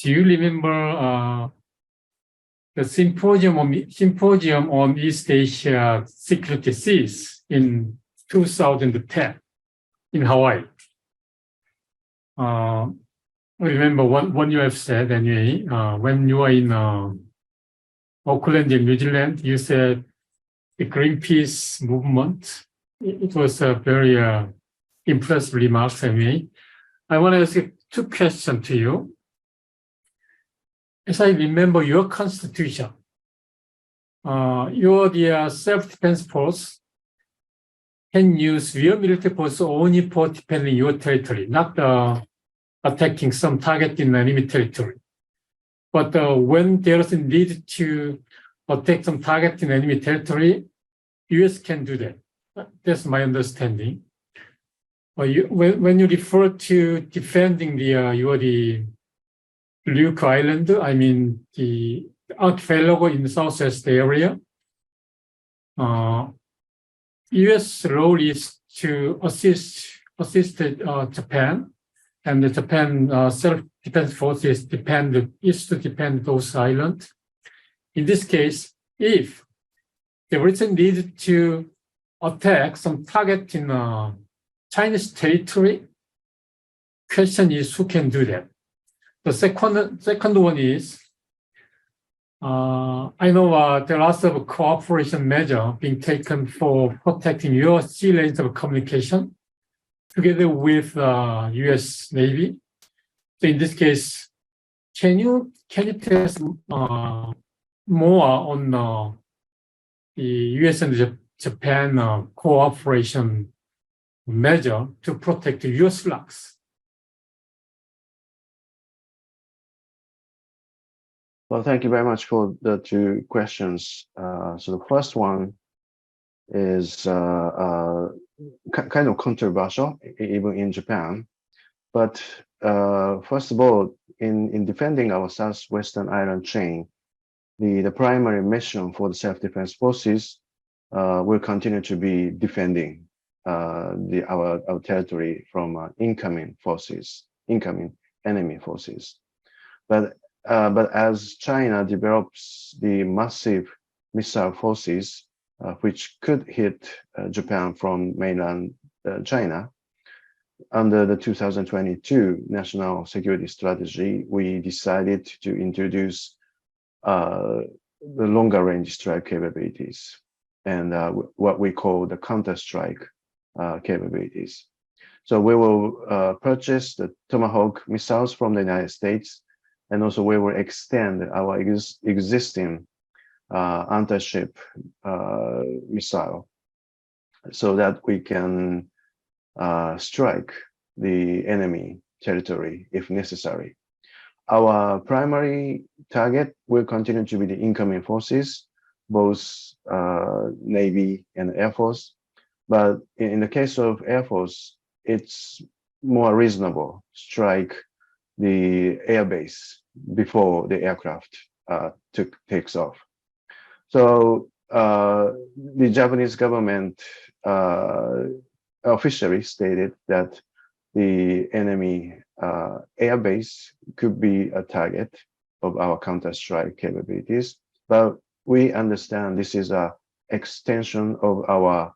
Speaker 6: do you remember the symposium on East Asia Security Seas in 2010 in Hawaii? I remember what you have said anyway. When you were in Auckland in New Zealand, you said the Greenpeace movement. It was a very impressive remarks anyway. I want to ask two questions to you. As I remember your constitution, the self-defense force can use real military force only for defending your territory, not attacking some target in enemy territory. But when there is a need to attack some target in enemy territory, US can do that. That's my understanding. When you refer to defending the Luke Island, I mean the archipelago in the southwest area, US role is to assist Japan, and the Japan self-defense forces is to defend those islands. In this case, if there is a need to attack some target in Chinese territory, question is who can do that? The second one is, I know there are lots of cooperation measures being taken for protecting your sea lanes of communication together with US Navy. So in this case, can you tell us more on the US and Japan cooperation measure to protect US flags?
Speaker 4: Well, thank you very much for the two questions. So the first one is kind of controversial, even in Japan. But first of all, in defending our southwestern island chain, the primary mission for the self-defense forces will continue to be defending our territory from incoming enemy forces. But as China develops the massive missile forces, which could hit Japan from mainland China, under the 2022 National Security Strategy, we decided to introduce the longer range strike capabilities and what we call the counter-strike capabilities. So we will purchase the Tomahawk missiles from the United States, and also we will extend our existing anti-ship missile so that we can strike the enemy territory if necessary. Our primary target will continue to be the incoming forces, both Navy and Air Force. But in the case of Air Force, it's more reasonable to strike the airbase before the aircraft takes off. So the Japanese government officially stated that the enemy airbase could be a target of our counter-strike capabilities, but we understand this is an extension of our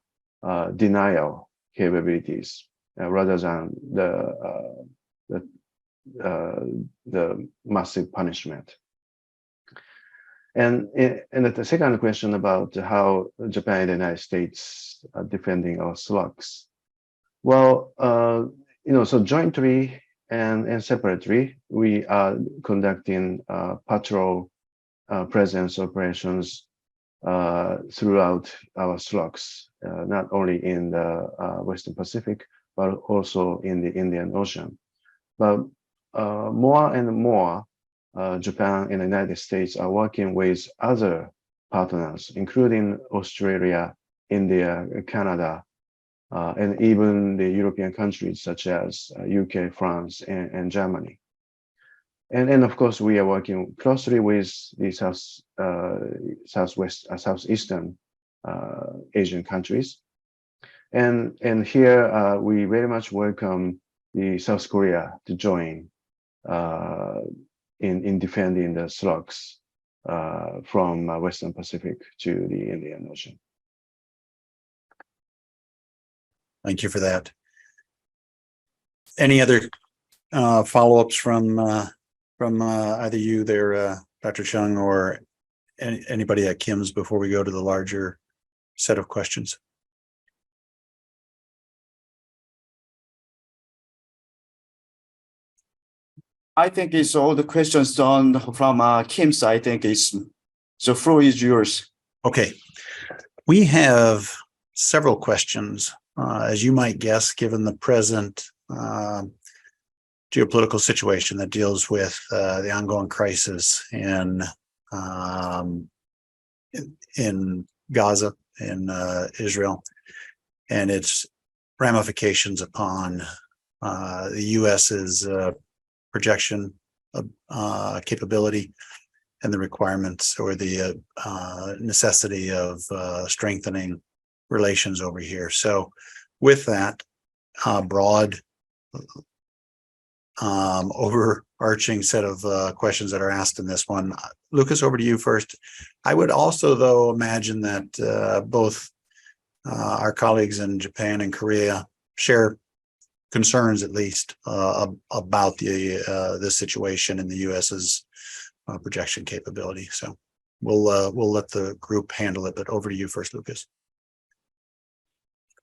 Speaker 4: denial capabilities rather than the massive punishment. And the second question about how Japan and the United States are defending our slugs. Well, so jointly and separately, we are conducting patrol presence operations throughout our slugs, not only in the Western Pacific, but also in the Indian Ocean. But more and more, Japan and the United States are working with other partners, including Australia, India, Canada, and even the European countries such as UK, France, and Germany. And of course, we are working closely with the Southeastern Asian countries. And here we very much welcome the South Korea to join in defending the slugs from Western Pacific to the Indian Ocean.
Speaker 1: Thank you for that. Any other follow-ups from either you there, Dr. Chung, or anybody at Kim's before we go to the larger set of questions?
Speaker 5: I think it's all the questions done from Kim's. I think it's the floor is yours.
Speaker 1: Okay, we have several questions, as you might guess, given the present geopolitical situation that deals with the ongoing crisis in Gaza, in Israel, and its ramifications upon the U.S.'s projection capability and the requirements or the necessity of strengthening relations over here. So with that broad overarching set of questions that are asked in this one, Lukas, over to you first. I would also, though, imagine that both our colleagues in Japan and Korea share concerns, at least, about this situation in the U.S.'s projection capability. So we'll let the group handle it. But over to you first, Lukas.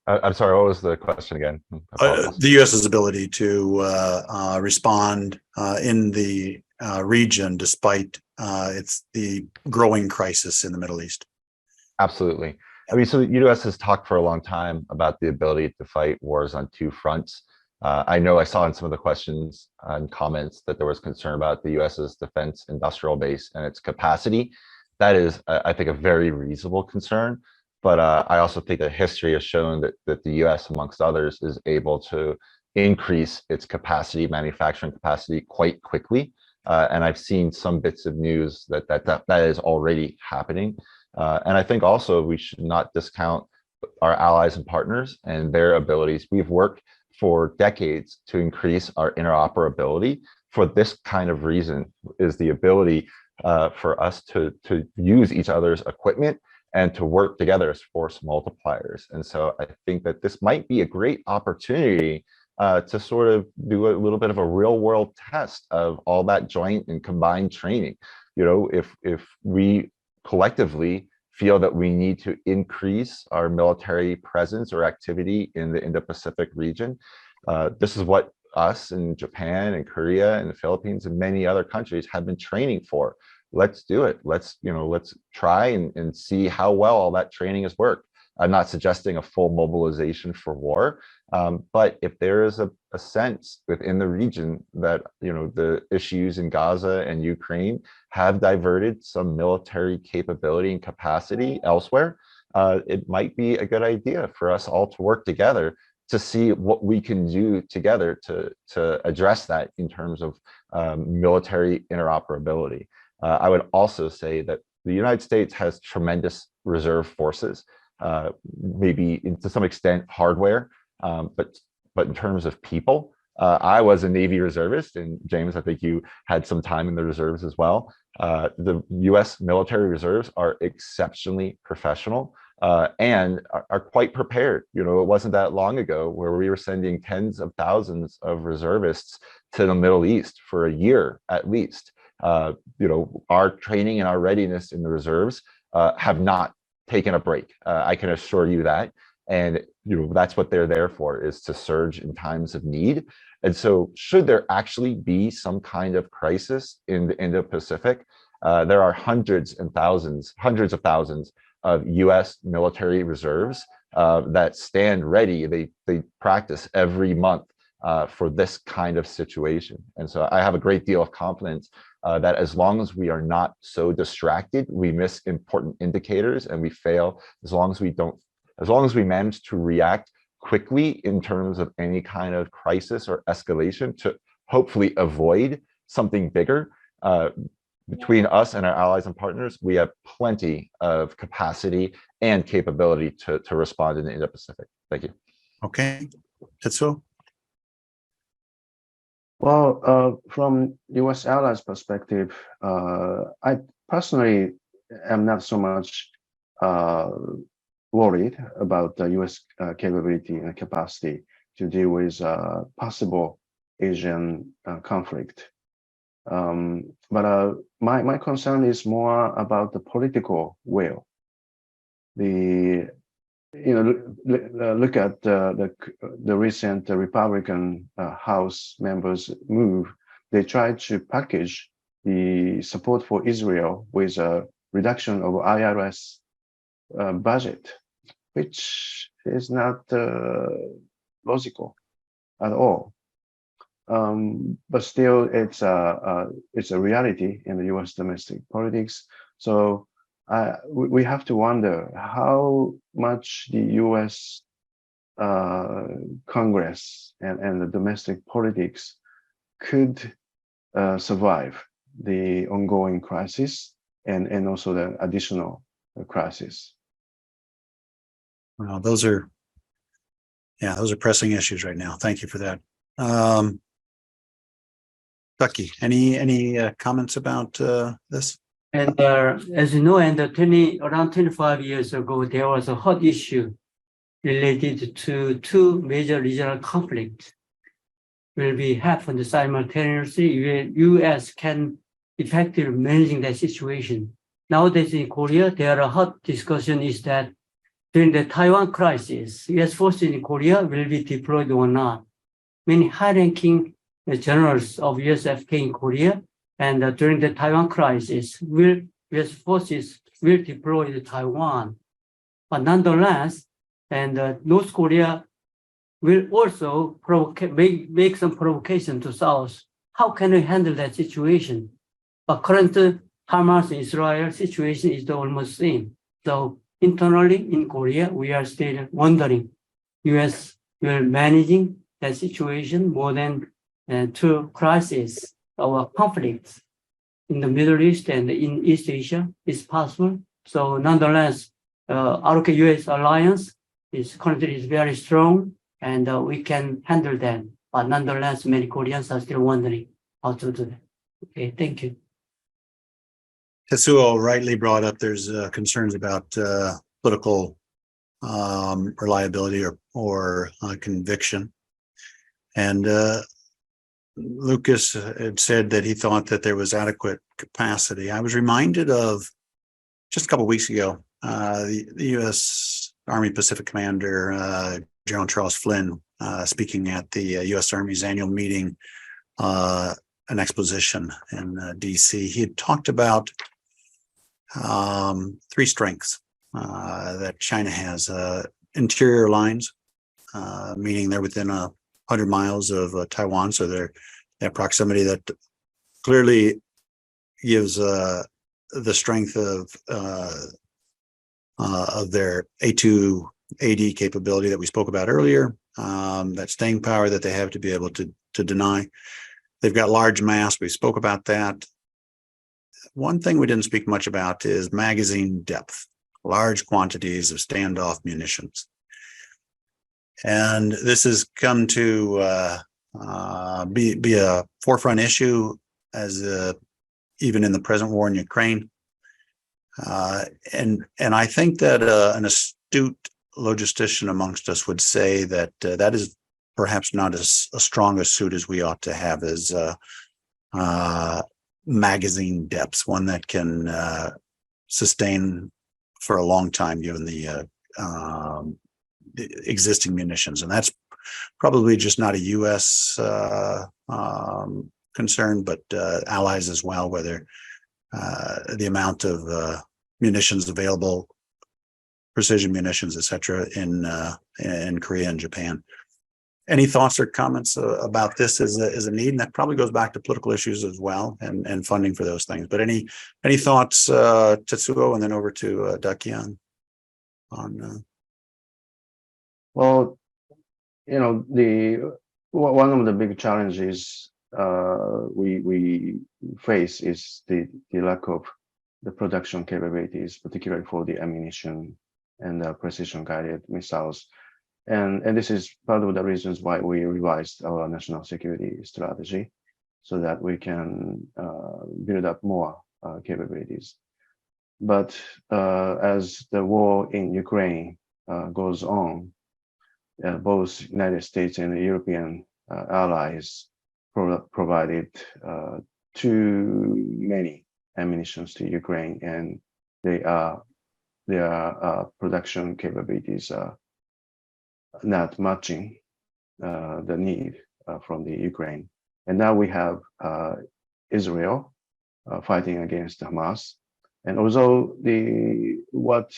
Speaker 2: I'm sorry, what was the question again?
Speaker 1: The U.S.'s ability to respond in the region despite the growing crisis in the Middle East.
Speaker 2: Absolutely. I mean, so the U.S. has talked for a long time about the ability to fight wars on two fronts. I know I saw in some of the questions and comments that there was concern about the U.S.'s defense industrial base and its capacity. That is, I think, a very reasonable concern. But I also think that history has shown that the U.S., amongst others, is able to increase its capacity, manufacturing capacity, quite quickly. And I've seen some bits of news that is already happening. And I think also we should not discount our allies and partners and their abilities. We've worked for decades to increase our interoperability for this kind of reason, is the ability for us to use each other's equipment and to work together as force multipliers. And so I think that this might be a great opportunity to sort of do a little bit of a real world test of all that joint and combined training. You know, if we collectively feel that we need to increase our military presence or activity in the Indo-Pacific region, this is what us in Japan and Korea and the Philippines and many other countries have been training for. Let's do it. Let's try and see how well all that training has worked. I'm not suggesting a full mobilization for war, but if there is a sense within the region that the issues in Gaza and Ukraine have diverted some military capability and capacity elsewhere, it might be a good idea for us all to work together to see what we can do together to address that in terms of military interoperability. I would also say that the United States has tremendous reserve forces, maybe to some extent hardware, but in terms of people, I was a Navy reservist, and James, I think you had some time in the reserves as well. The U.S. military reserves are exceptionally professional and are quite prepared. It wasn't that long ago where we were sending tens of thousands of reservists to the Middle East for a year at least. Our training and our readiness in the reserves have not taken a break. I can assure you that. And that's what they're there for, is to surge in times of need. And so should there actually be some kind of crisis in the Indo-Pacific, there are hundreds of thousands of US military reserves that stand ready. They practice every month for this kind of situation. And so I have a great deal of confidence that as long as we are not so distracted, we miss important indicators and we fail, as long as we manage to react quickly in terms of any kind of crisis or escalation to hopefully avoid something bigger. Between us and our allies and partners, we have plenty of capacity and capability to respond in the Indo-Pacific. Thank you.
Speaker 1: Okay, Tetsuo?
Speaker 4: Well, from U.S. allies' perspective, I personally am not so much worried about the U.S. Capability and capacity to deal with possible Asian conflict. But my concern is more about the political will. Look at the recent Republican House members' move. They tried to package the support for Israel with a reduction of IRS budget, which is not logical at all. But still, it's a reality in the U.S. domestic politics. So we have to wonder how much the U.S. Congress and the domestic politics could survive the ongoing crisis and also the additional crisis.
Speaker 1: Well, those are pressing issues right now. Thank you for that. Duk-ki, any comments about this?
Speaker 3: And as you know, around 25 years ago, there was a hot issue related to two major regional conflicts will be happened simultaneously where U.S. can effectively managing that situation. Nowadays in Korea, there are hot discussion is that during the Taiwan crisis, U.S. forces in Korea will be deployed or not. Many high-ranking generals of USFK in Korea and during the Taiwan crisis, U.S. forces will deploy to Taiwan. But nonetheless, North Korea will also make some provocation to South. How can we handle that situation? But current Hamas-Israel situation is almost same. So internally in Korea, we are still wondering, U.S. will managing that situation more than two crises or conflicts in the Middle East and in East Asia is possible. So nonetheless, ROKN U.S. alliance is currently very strong and we can handle them. But nonetheless, many Koreans are still wondering how to do that. Okay, thank you.
Speaker 1: Tetsuo rightly brought up there's concerns about political reliability or conviction. And Lukas had said that he thought that there was adequate capacity. I was reminded of just a couple of weeks ago, the U.S. Army Pacific Commander, General Charles Flynn, speaking at the U.S. Army's annual meeting, an exposition in D.C. He had talked about three strengths that China has. Interior lines, meaning they're within 100 miles of Taiwan, so they're that proximity that clearly gives the strength of their A2AD capability that we spoke about earlier, that staying power that they have to be able to deny. They've got large mass. We spoke about that. One thing we didn't speak much about is magazine depth, large quantities of standoff munitions. And this has come to be a forefront issue as even in the present war in Ukraine. And I think that an astute logistician amongst us would say that that is perhaps not as strong a suit as we ought to have as magazine depths, one that can sustain for a long time given the existing munitions. And that's probably just not a U.S. concern, but allies as well, whether the amount of munitions available, precision munitions, etc., in Korea and Japan. Any thoughts or comments about this as a need? And that probably goes back to political issues as well and funding for those things. But any thoughts, Tetsuo, and then over to Duk-ki on
Speaker 4: Well, one of the big challenges we face is the lack of the production capabilities, particularly for the ammunition and precision guided missiles. And this is part of the reasons why we revised our national security strategy, so that we can build up more capabilities. But as the war in Ukraine goes on, both United States and the European allies provided too many ammunitions to Ukraine, and their production capabilities are not matching the need from the Ukraine. And now we have Israel fighting against Hamas. And although what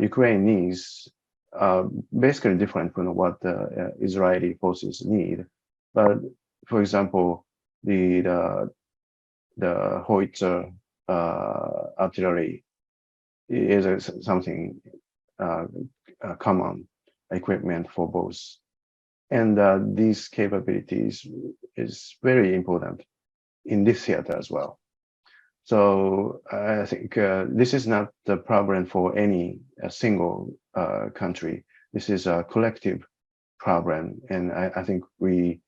Speaker 4: Ukraine needs are basically different from what the Israeli forces need, but for example, the howitzer artillery is something common equipment for both, and these capabilities is very important in this theater as well. So I think this is not the problem for any single country. This is a collective problem, and I think the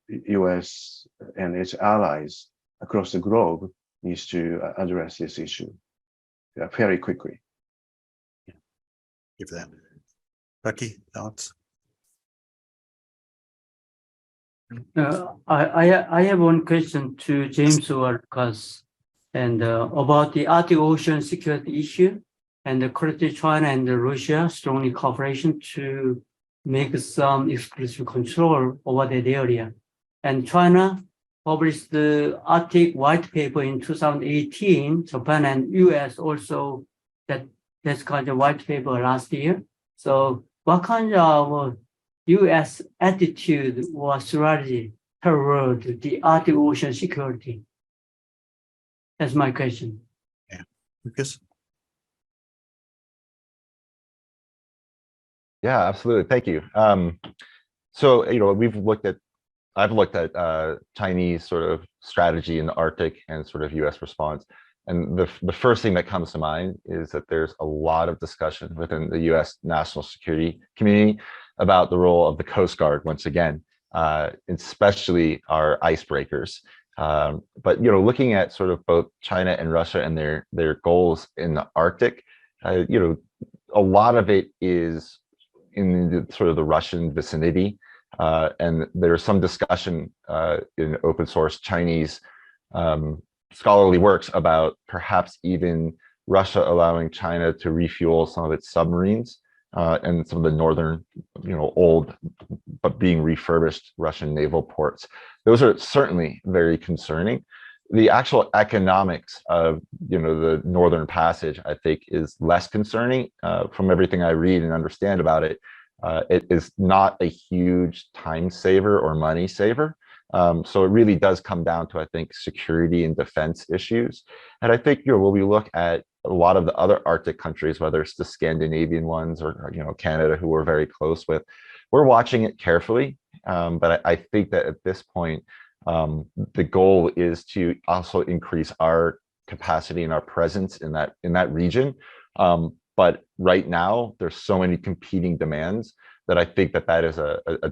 Speaker 4: US and its allies across the globe needs to address this issue very quickly.
Speaker 1: Give that. Becky, thoughts?
Speaker 3: I have one question to James or Lukas, and about the Arctic Ocean security issue, and currently China and Russia strongly cooperation to make some exclusive control over that area. And China published the Arctic White Paper in 2018. Japan and US also that's kind of white paper last year. So what kind of US attitude or strategy toward the Arctic Ocean security? That's my question.
Speaker 1: Yeah, Lucas?
Speaker 2: Yeah, absolutely. Thank you. So, I've looked at Chinese sort of strategy in the Arctic and sort of US response. And the first thing that comes to mind is that there's a lot of discussion within the US national security community about the role of the Coast Guard once again, especially our icebreakers. But looking at sort of both China and Russia and their goals in the Arctic, a lot of it is in the sort of the Russian vicinity, and there's some discussion in open source Chinese scholarly works about perhaps even Russia allowing China to refuel some of its submarines and some of the northern, old but being refurbished Russian naval ports. Those are certainly very concerning. The actual economics of the Northern Passage, I think, is less concerning. From everything I read and understand about it, it is not a huge time saver or money saver. So it really does come down to, I think, security and defense issues. And I think when we look at a lot of the other Arctic countries, whether it's the Scandinavian ones or Canada, who we're very close with, we're watching it carefully. But I think that at this point, the goal is to also increase our capacity and our presence in that region. But right now, there's so many competing demands that I think that is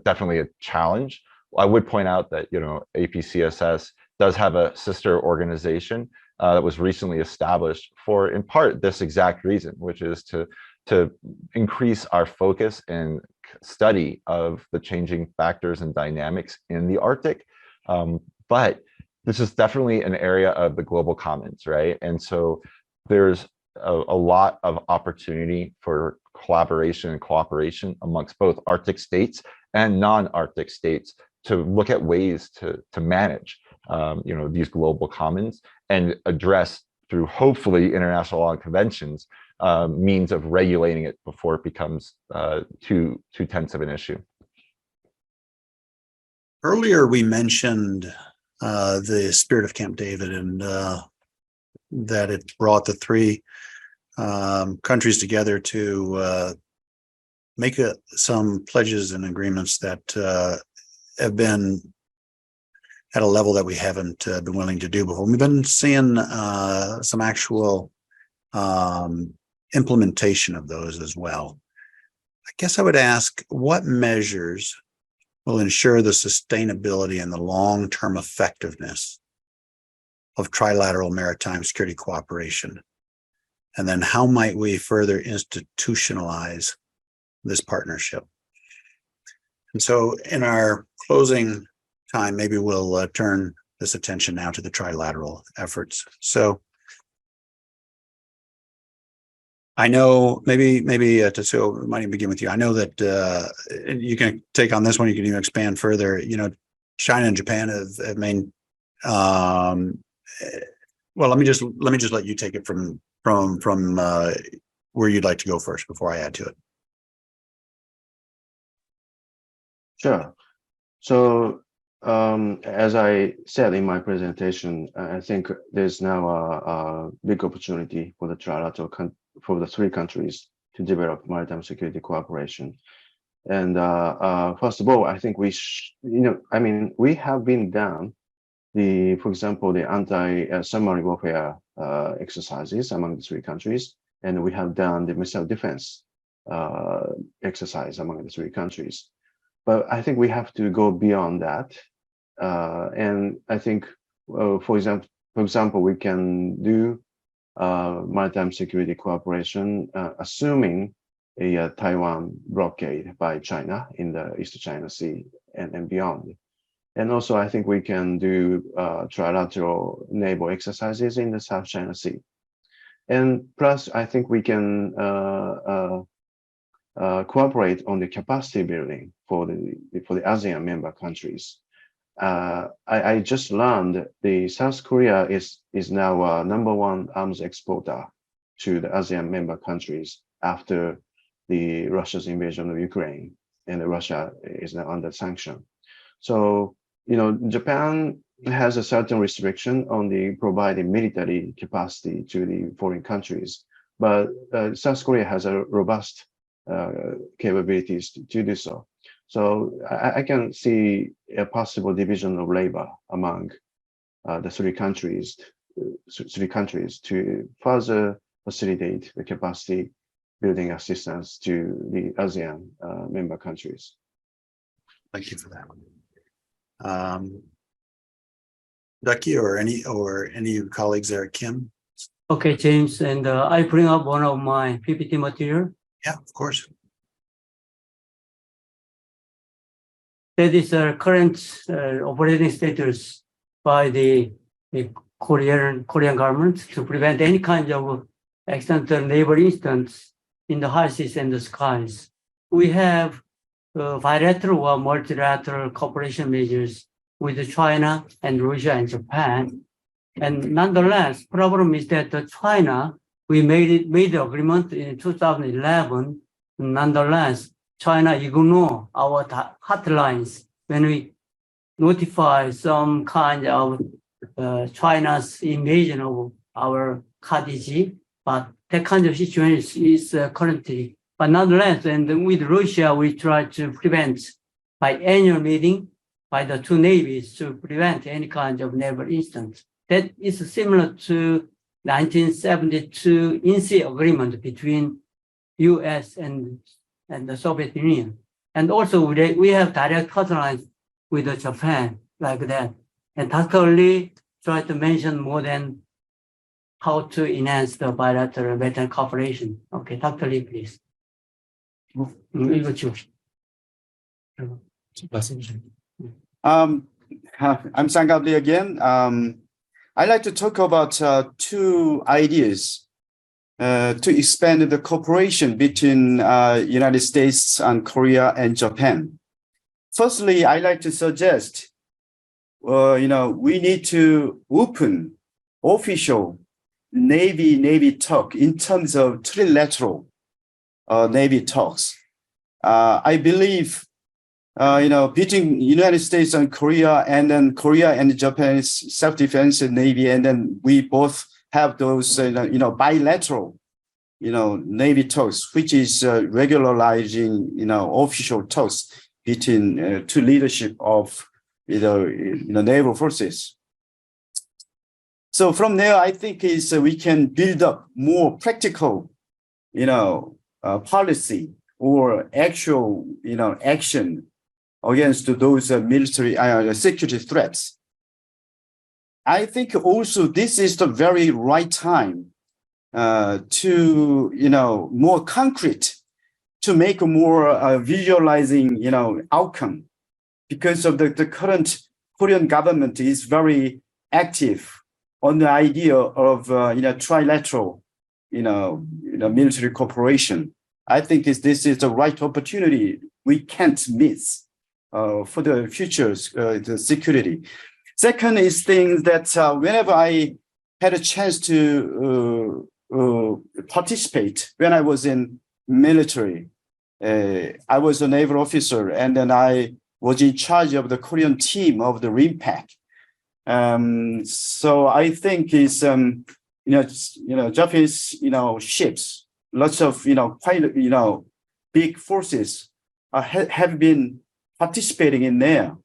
Speaker 2: definitely a challenge. I would point out that APCSS does have a sister organization that was recently established for, in part, this exact reason, which is to increase our focus and study of the changing factors and dynamics in the Arctic. But this is definitely an area of the global commons, right? And so there's a lot of opportunity for collaboration and cooperation amongst both Arctic states and non-Arctic states to look at ways to manage these global commons and address, through hopefully international law and conventions, means of regulating it before it becomes too tense of an issue.
Speaker 1: Earlier, we mentioned the spirit of Camp David and that it brought the three countries together to make some pledges and agreements that have been at a level that we haven't been willing to do before. We've been seeing some actual implementation of those as well. I guess I would ask, what measures will ensure the sustainability and the long-term effectiveness of trilateral maritime security cooperation? And then how might we further institutionalize this partnership? And so in our closing time, maybe we'll turn this attention now to the trilateral efforts. So I know maybe Tetsuo, we might even begin with you. I know that you can take on this one. You can even expand further. You know, China and Japan have made. Well, let me just let you take it from where you'd like to go first before I add to it.
Speaker 4: Sure. So as I said in my presentation, I think there's now a big opportunity for the trilateral for the three countries to develop maritime security cooperation. And first of all, I think we have been done for example, the anti-submarine warfare exercises among the three countries, and we have done the missile defense exercise among the three countries. But I think we have to go beyond that. And I think, for example, we can do maritime security cooperation, assuming a Taiwan blockade by China in the East China Sea and beyond. And also, I think we can do trilateral naval exercises in the South China Sea. And plus, I think we can cooperate on the capacity building for the ASEAN member countries. I just learned the South Korea is now #1 arms exporter to the ASEAN member countries after the Russia's invasion of Ukraine, and Russia is now under sanction. So, you know, Japan has a certain restriction on the providing military capacity to the foreign countries, but South Korea has a robust capabilities to do so. So I can see a possible division of labor among the three countries to further facilitate the capacity building assistance to the ASEAN member countries.
Speaker 1: Thank you for that. Duk-ki or any of your colleagues there, Kim?
Speaker 3: Okay, James, and I bring up one of my PPT material.
Speaker 1: Yeah, of course.
Speaker 3: That is current operating status by the Korean government to prevent any kind of accidental naval incidents in the high seas and the skies. We have bilateral or multilateral cooperation measures with China and Russia and Japan. And nonetheless, problem is that China, we made the agreement in 2011. Nonetheless, China ignored our hotlines when we notify some kind of China's invasion of our KDG, but that kind of situation is currently. But nonetheless, and with Russia, we try to prevent by annual meeting by the two navies to prevent any kind of naval incident. That is similar to 1972 INSEE agreement between U.S. and the Soviet Union. And also we have direct hotlines with Japan like that. And tactically try to mention more than how to enhance the bilateral maritime cooperation. Okay, tactically, please.
Speaker 5: I'm Sang-Gab Lee again. I'd like to talk about two ideas to expand the cooperation between United States and Korea and Japan. Firstly, I'd like to suggest, we need to open official Navy talk in terms of trilateral Navy talks. I believe, between United States and Korea, and then Korea and Japan's self-defense Navy, and then we both have those, bilateral, Navy talks, which is regularizing, official talks between two leadership of, naval forces. So from there, I think we can build up more practical, policy or actual, action against those military security threats. I think also this is the very right time to, more concrete, to make a more visualizing, outcome, because of the current Korean government is very active on the idea of, trilateral, military cooperation. I think this is the right opportunity we can't miss for the future's the security. Second is things that whenever I had a chance to participate when I was in military, I was a naval officer, and then I was in charge of the Korean team of the RIMPAC. So I think it's Japanese ships, lots of quite big forces have been participating in there,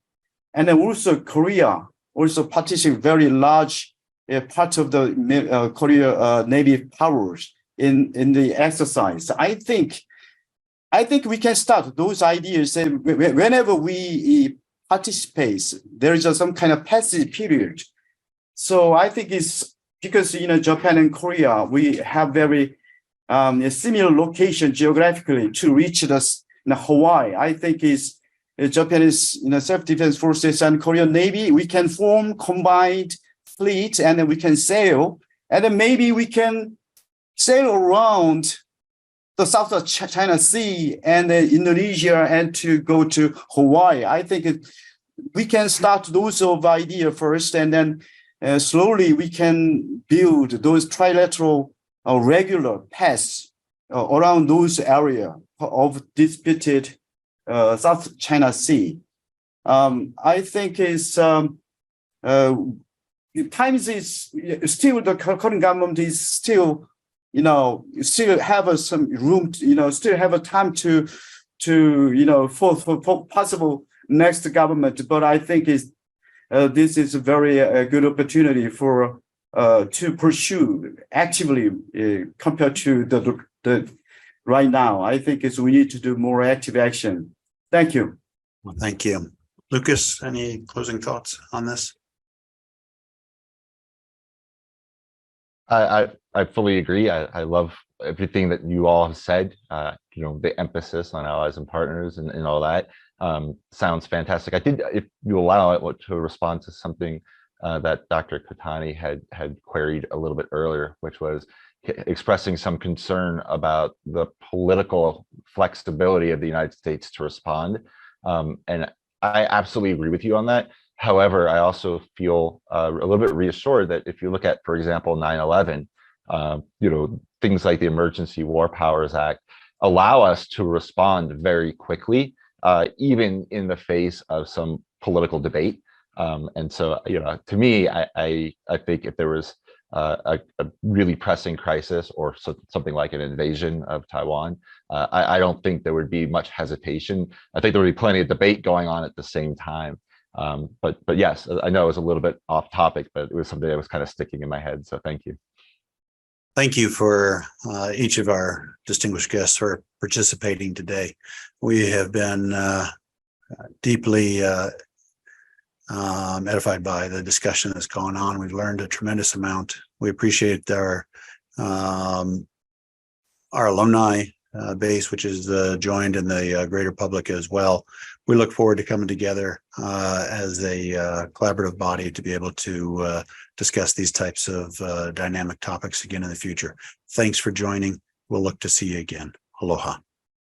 Speaker 5: and then also Korea also participating very large part of the Korea Navy powers in the exercise. I think we can start those ideas, and whenever we participate, there is some kind of passage period. So I think it's because Japan and Korea, we have very similar location geographically to reach this Hawaii. I think is Japanese self-defense forces and Korean Navy, we can form combined fleet, and then we can sail, and then maybe we can sail around the South China Sea and Indonesia, and to go to Hawaii. I think we can start those sort of idea first, and then slowly we can build those trilateral regular paths around those area of disputed South China Sea. I think is times is still the current government is still still have some room to, still have a time to for possible next government. But I think is this is a very good opportunity for to pursue actively compared to the right now. I think is we need to do more active action. Thank you.
Speaker 1: Well, thank you. Lukas, any closing thoughts on this?
Speaker 2: I fully agree. I love everything that you all have said. The emphasis on allies and partners and all that sounds fantastic. I did, if you allow it, to respond to something that Dr. Kotani had queried a little bit earlier, which was expressing some concern about the political flexibility of the United States to respond. And I absolutely agree with you on that. However, I also feel a little bit reassured that if you look at, for example, 9/11, things like the Emergency War Powers Act allow us to respond very quickly, even in the face of some political debate. And so, to me, I think if there was a really pressing crisis or something like an invasion of Taiwan, I don't think there would be much hesitation. I think there would be plenty of debate going on at the same time. But yes, I know it was a little bit off topic, but it was something that was kind of sticking in my head. So thank you.
Speaker 1: Thank you for each of our distinguished guests for participating today. We have been deeply edified by the discussion that's going on. We've learned a tremendous amount. We appreciate our alumni base, which is joined in the greater public as well. We look forward to coming together as a collaborative body to be able to discuss these types of dynamic topics again in the future. Thanks for joining. We'll look to see you again. Aloha.